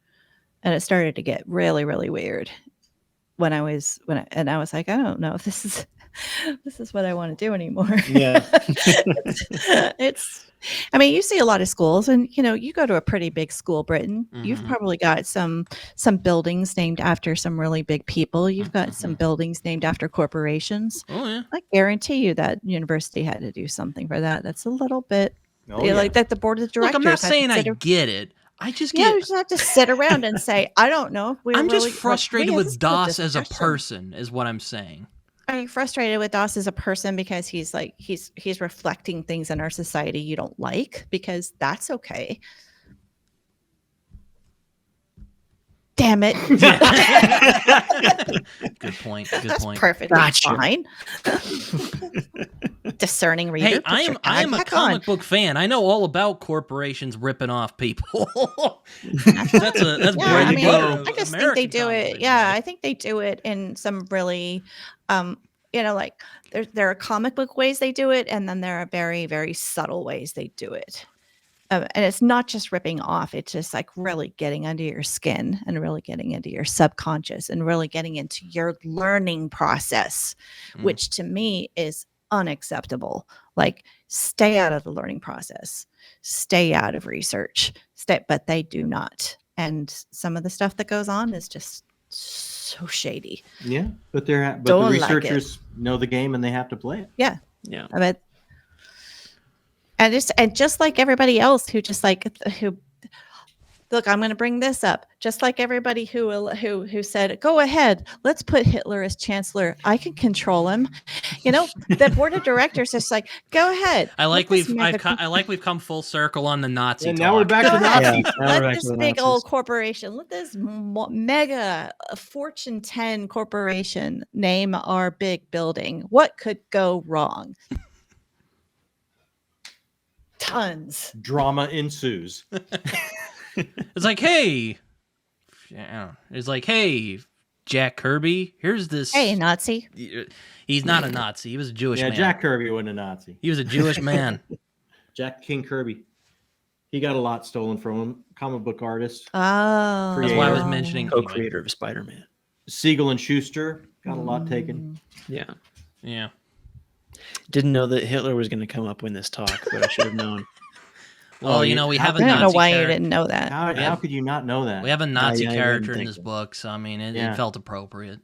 And it started to get really, really weird and I was like, I don't know if this is what I want to do anymore. Yeah. it's I mean, you see a lot of schools, and you go to a pretty big school, Britain. You've Mhm. probably got some buildings named after some really big people. You've got some buildings named after corporations. Oh yeah. I guarantee you that university had to do something for that. That's a little bit Oh, yeah. like that the board of directors Look, I'm not had to saying I sit get it. I just yeah, get. you just have to sit around and say, I don't know. I'm just we frustrated had with this little DOS as a discussion. person, is what I'm saying. Are you frustrated with DOS as a person because he's reflecting things in our society you don't like? Because that's okay. Damn it. Good point. Good That's point. perfectly Gotcha. fine. Discerning reader. Hey, put I your am a back on. comic book fan. I know all about corporations ripping off people. that's Yeah, bread I and mean, butter. I just think American they do comic it. book Yeah, way. I think they do it in some really, like there are comic book ways they do it, and then there are very, very subtle ways they do it. And it's not just ripping off; it's just like really getting under your skin and really getting into your subconscious and really getting into your learning process, Mm. which to me is unacceptable. Like, stay out of the learning process, stay out of research, but they do not. And some of the stuff that goes on is just so shady. Yeah, but the Don't like it. researchers know the game and they have to play it. Yeah. Yeah. I mean, and just like everybody else who look, I'm going to bring this up. Just like everybody who said, go ahead, let's put Hitler as chancellor. I can control him. The board of directors is like, go ahead. I like let this we've come full circle on the Nazi And talk. now we're back Go to ahead. Nazis. Yeah, now we're Let back this to the big Nazis. old corporation, let this mega Fortune 10 corporation name our big building. What could go wrong? Tons. Drama ensues. It's like, hey, Jack Kirby, here's this. Hey, Nazi. He's not a Nazi. He was a Jewish Yeah, man. Jack Kirby wasn't a Nazi. He was a Jewish man. Jack King Kirby. He got a lot stolen from him. Comic book artist. Oh. That's why I was Creator. mentioning. Co-creator of Spider-Man. Siegel and Schuster got a lot taken. Yeah. Yeah. Didn't know that Hitler was going to come up in this talk, but I should have known. Well, you- we how have a I don't know Nazi why you character. didn't know that. How could you not know that? We have a Nazi yeah, I character didn't in think this so. book, so I mean, it Yeah. felt appropriate.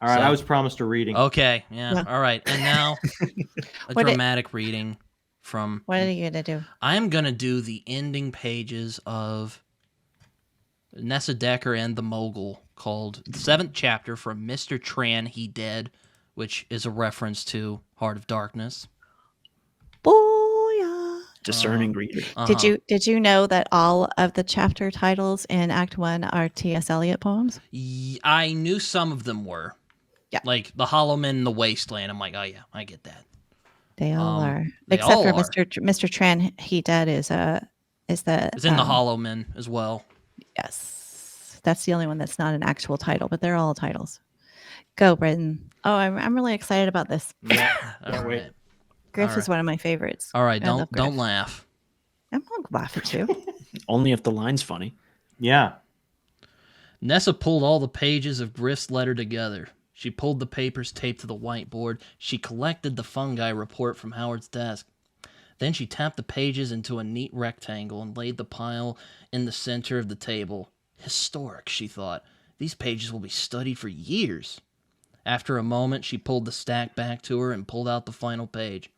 All right, So- I was promised a reading. Okay, yeah, Yeah. all right. And now a What dramatic reading from. What are you going to do? I'm gonna do the ending pages of Nessa Decker and the Mogul, called the 7th chapter from Mr. Tran, He Dead, which is a reference to Heart of Darkness. Booyah. Discerning reader. Uh-huh. Did you know that all of the chapter titles in Act 1 are T.S. Eliot poems? I knew some of them were. Yeah. Like the Hollow Men and the Wasteland. I'm like, oh yeah, I get that. They all are. they Except all for are. Mr. Tran, He Dead is the It's in the Hollow Men as well. Yes. That's the only one that's not an actual title, but they're all titles. Go, Britton. Oh, I'm really excited about this. Yeah, All can't wait. right. Griff All is one of my favorites. All right, I love don't Griff. laugh. I'm gonna laugh at you. Only if the line's funny. Yeah. Nessa pulled all the pages of Griff's letter together. She pulled the papers taped to the whiteboard. She collected the fungi report from Howard's desk. Then she tapped the pages into a neat rectangle and laid the pile in the center of the table. Historic, she thought. These pages will be studied for years. After a moment, she pulled the stack back to her and pulled out the final page.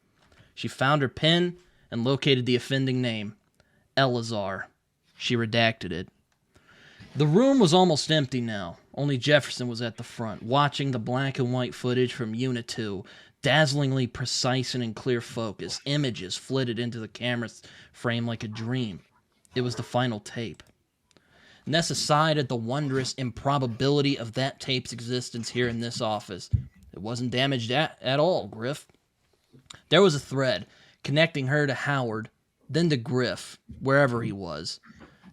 She found her pen and located the offending name, Eleazar. She redacted it. The room was almost empty now. Only Jefferson was at the front, watching the black and white footage from Unit 2, dazzlingly precise and in clear focus. Images flitted into the camera's frame like a dream. It was the final tape. Nessa sighed at the wondrous improbability of that tape's existence here in this office. It wasn't damaged at all, Griff. There was a thread connecting her to Howard, then to Griff, wherever he was.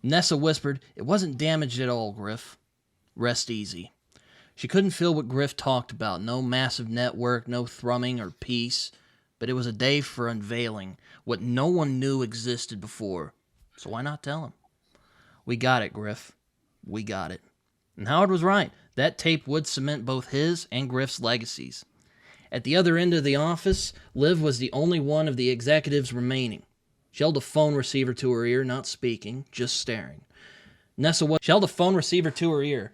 Nessa whispered, "It wasn't damaged at all, Griff. Rest easy." She couldn't feel what Griff talked about. No massive network, no thrumming or peace. But it was a day for unveiling what no one knew existed before. So why not tell him? We got it, Griff. We got it. And Howard was right. That tape would cement both his and Griff's legacies. At the other end of the office, Liv was the only one of the executives remaining. She held a phone receiver to her ear, not speaking, just staring. She held a phone receiver to her ear,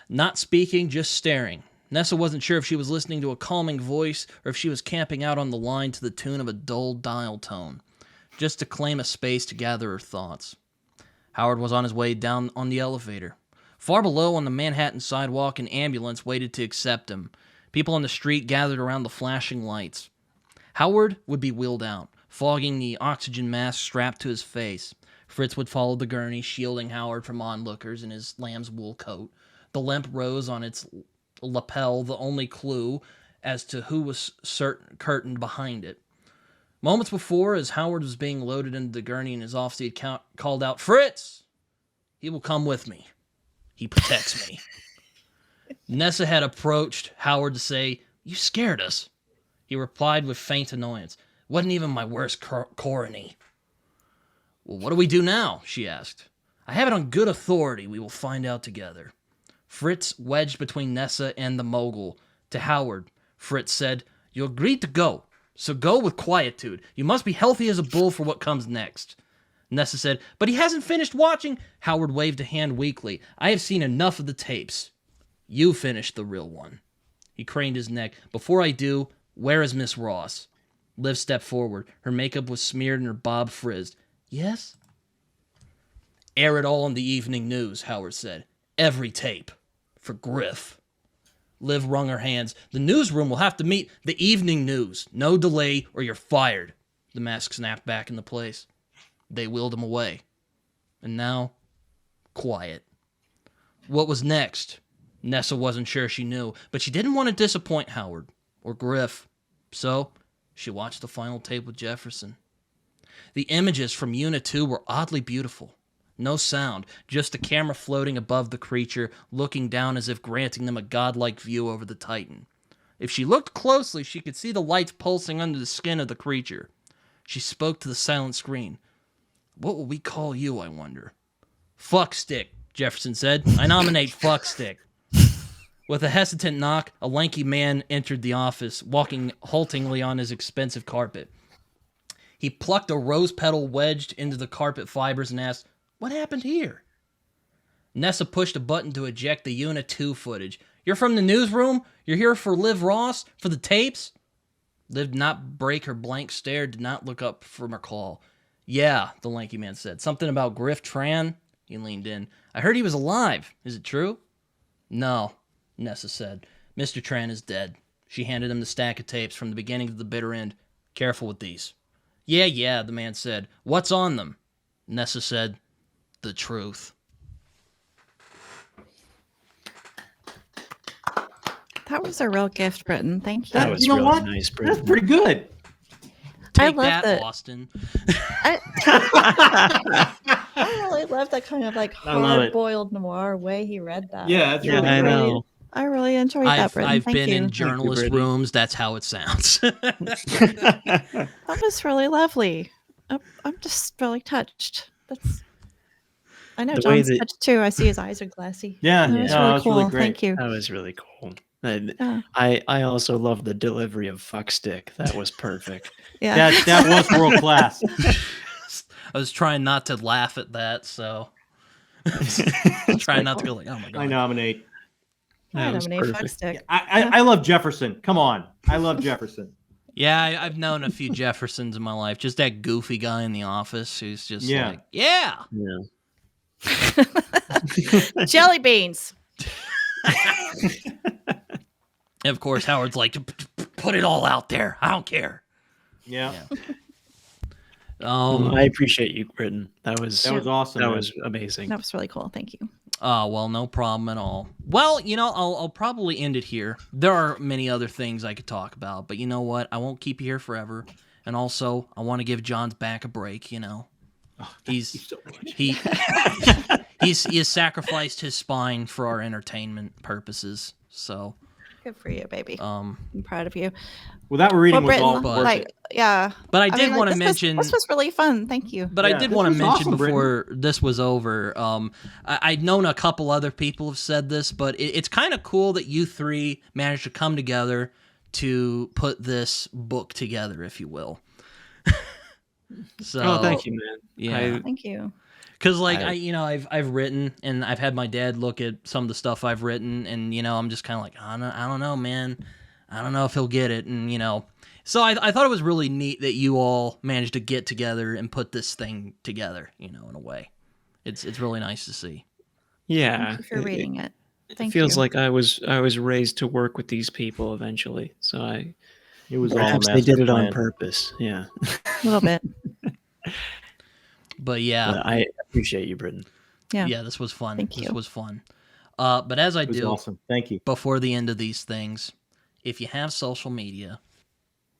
not speaking, just staring. Nessa wasn't sure if she was listening to a calming voice or if she was camping out on the line to the tune of a dull dial tone, just to claim a space to gather her thoughts. Howard was on his way down on the elevator. Far below on the Manhattan sidewalk, an ambulance waited to accept him. People on the street gathered around the flashing lights. Howard would be wheeled out, fogging the oxygen mask strapped to his face. Fritz would follow the gurney, shielding Howard from onlookers in his lamb's wool coat. The limp rose on its lapel, the only clue as to who was curtained behind it. Moments before, as Howard was being loaded into the gurney in his office, he had called out, "Fritz! He will come with me. He protects me." Nessa had approached Howard to say, "You scared us." He replied with faint annoyance, "Wasn't even my worst corony." "Well, what do we do now?" she asked. "I have it on good authority. We will find out together." Fritz wedged between Nessa and the mogul. To Howard, Fritz said, "You agreed to go, so go with quietude. You must be healthy as a bull for what comes next." Nessa said, "But he hasn't finished watching." Howard waved a hand weakly. "I have seen enough of the tapes. You finished the real one." He craned his neck. "Before I do, where is Miss Ross?" Liv stepped forward. Her makeup was smeared and her bob frizzed. "Yes?" "Air it all in the evening news," Howard said. "Every tape. For Griff." Liv wrung her hands. "The newsroom will have to meet the evening news. No delay or you're fired." The mask snapped back into place. They wheeled him away. And now, quiet. What was next? Nessa wasn't sure she knew, but she didn't want to disappoint Howard or Griff. So, she watched the final tape with Jefferson. The images from Unit 2 were oddly beautiful. No sound, just the camera floating above the creature, looking down as if granting them a godlike view over the Titan. If she looked closely, she could see the lights pulsing under the skin of the creature. She spoke to the silent screen. "What will we call you, I wonder?" "Fuckstick," Jefferson said. "I nominate Fuckstick." With a hesitant knock, a lanky man entered the office, walking haltingly on his expensive carpet. He plucked a rose petal wedged into the carpet fibers and asked, "What happened here?" Nessa pushed a button to eject the Unit 2 footage. "You're from the newsroom? You're here for Liv Ross? For the tapes?" Liv did not break her blank stare, did not look up from her call. "Yeah," the lanky man said. "Something about Griff Tran?" He leaned in. "I heard he was alive. Is it true?" "No," Nessa said. "Mr. Tran is dead." She handed him the stack of tapes from the beginning to the bitter end. "Careful with these." Yeah, the man said. "What's on them?" Nessa said, "The truth." That was a real gift, Britton. Thank you. That was You know really what? nice, That's Britton. pretty good. I Take love that, that. Austin. I really love that kind of like I love it. hard-boiled noir way he read that. Yeah, that's Yeah, really I good. know. I really enjoyed that, Britton. I've Thank been you. in journalist Brittany. rooms. That's how it sounds. That was really lovely. I'm just really touched. I know The way John's that- touched too. I see his eyes are glassy. Yeah, That was no, really that's cool. really great. Thank you. That was really cool. And Yeah. I also love the delivery of fuckstick. That was perfect. Yeah. That was world class. I was trying not to laugh at that, so trying not to go like, "Oh my god." I nominate. I That was nominate perfect. Fuckstick. I love Jefferson. Come on. I love Jefferson. Yeah, I've known a few Jeffersons in my life. Just that goofy guy in the office who's just Yeah. like, "Yeah." Yeah. Jelly beans. And of course, Howard's like, "Put it all out there. I don't care." Yeah. I appreciate you, Britton. That was awesome. That man. was amazing. That was really cool. Thank you. Oh, well, no problem at all. Well, I'll probably end it here. There are many other things I could talk about, but you know what? I won't keep you here forever. And also, I want to give John's back a break, He's so much. he has sacrificed his spine for our entertainment purposes. So Good for you, baby. Um, I'm proud of you. Well, that reading was Britain, all but- worth like, it. yeah. but I I did mean, like, want to this mention. this was really fun. Thank you. But I Yeah, did this want to was mention awesome, before this was over. I'd known a couple other people have said this, but it's kind of cool that you three managed to come together to put this book together, if you will. So, Oh, thank you, man. Yeah. Thank you. Because like I- I've written and I've had my dad look at some of the stuff I've written, and I'm just kind of like I don't know, man. I don't know if he'll get it, and So I thought it was really neat that you all managed to get together and put this thing together, in a way. It's really nice to see. Yeah. Thank you for reading it. It Thank feels you. like I was raised to work with these people eventually. So It was all perhaps a they did master it on plan. purpose. Yeah. A little bit. But yeah, But I appreciate you, Britton. Yeah. this was fun. Thank This you. was fun. But as I It was do awesome. Thank you. before the end of these things, if you have social media,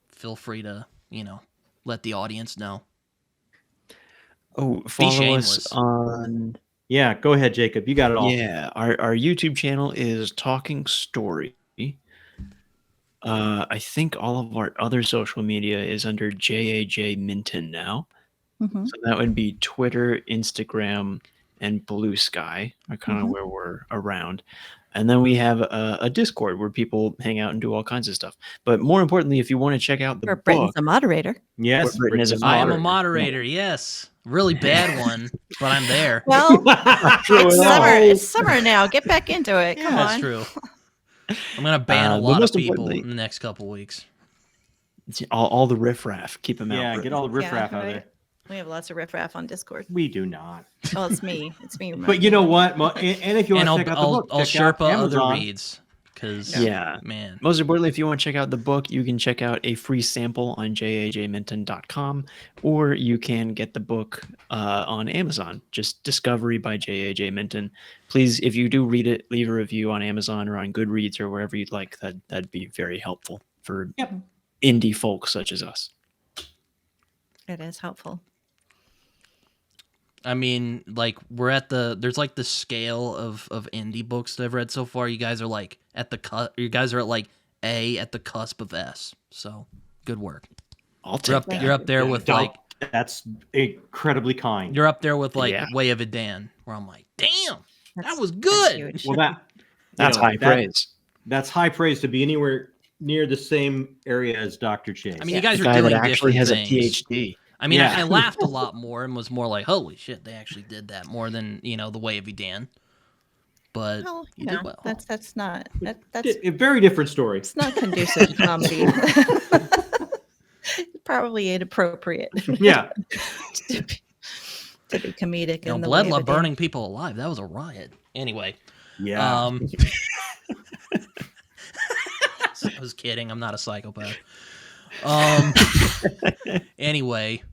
feel free to, let the audience know. Oh, follow shameless. us on Yeah, go ahead, Jacob. You got it all. Yeah, our YouTube channel is Talking Story. I think all of our other social media is under JAJ Minton now. Mhm. So that would be Twitter, Instagram, and Blue Sky are kind of Mhm. where we're around. And then we have a Discord where people hang out and do all kinds of stuff. But more importantly, if you want to check out the Where Britain's book, a moderator. Yes, Britain is a I am a moderator. moderator, yes. Really bad one, but I'm there. Well, True it's enough. summer. It's summer now. Get back into it. Come That's on. true. I'm going to ban a But lot of most people importantly- in the next couple weeks. all the riffraff, keep them out. Yeah, Britain. get all the riffraff out right. there. We have lots of riffraff on Discord. We do not. Well, it's me. It's me. But you know what? And if you want And to check out the book, I'll check out Sherpa other Amazon. reads. Because, Yeah. man. Most importantly, if you want to check out the book, you can check out a free sample on jajminton.com, or you can get the book on Amazon. Just Discovery by JAJ Minton. Please, if you do read it, leave a review on Amazon or on Goodreads or wherever you'd like. That'd be very helpful for indie folk such as us. It is helpful. I mean, like, there's like the scale of indie books that I've read so far. You guys are like you guys are at like A at the cusp of S. So good work. I'll take that. You're up there with like That's incredibly kind. you're up there with like Yeah. Way of a Dan, where I'm like, damn, that That's- was that's good. huge. Well, That's high praise. That's high praise to be anywhere near the same area as Dr. Chase. I mean, Yeah. you guys The are guy doing that actually different has things. a PhD. I mean, Yeah. I laughed a lot more and was more like, holy shit, they actually did that more than the Way of a Dan. But Well, you you did know, well. that's not that's a very different story. it's not conducive to comedy. Probably inappropriate Yeah. to be comedic. in the Blood way of love a Dan. burning people alive. That was a riot. Anyway. Yeah. I was kidding. I'm not a psychopath. Anyway,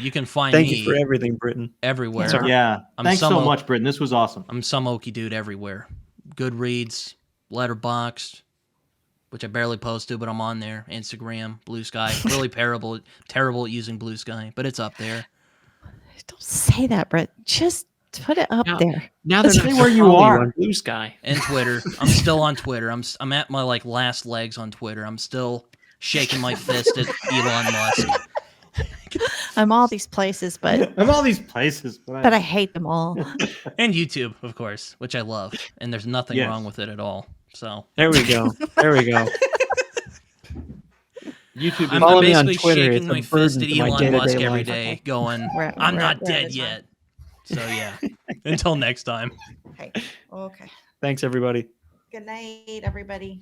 you can find Thank me you for everything, Britton. everywhere. Sorry. Yeah. I'm Thanks so some- much, Britton. This was awesome. I'm some okie dude everywhere. Goodreads, Letterboxd, which I barely post to, but I'm on there. Instagram, Blue Sky. Really terrible at using Blue Sky, but it's up there. Don't say that, Brett. Just put it up Yeah. there. Now they're Stay not where you follow are. on Blue Sky. And Twitter. I'm still on Twitter. I'm at my like last legs on Twitter. I'm still shaking my fist at Elon Musk. I'm all these places, but I'm all these places, I hate them all. And YouTube, of course, which I love. And there's nothing Yes. wrong with it at all. So There we go. There we go. YouTube. I'm Follow me on basically Twitter. shaking It's a my fist at burden to my Elon Musk day-to-day every life. day, Okay. going, We're- I'm we're- not we're out dead of time. yet. So yeah. Until next time. Okay. Okay. Thanks, everybody. Good night, everybody.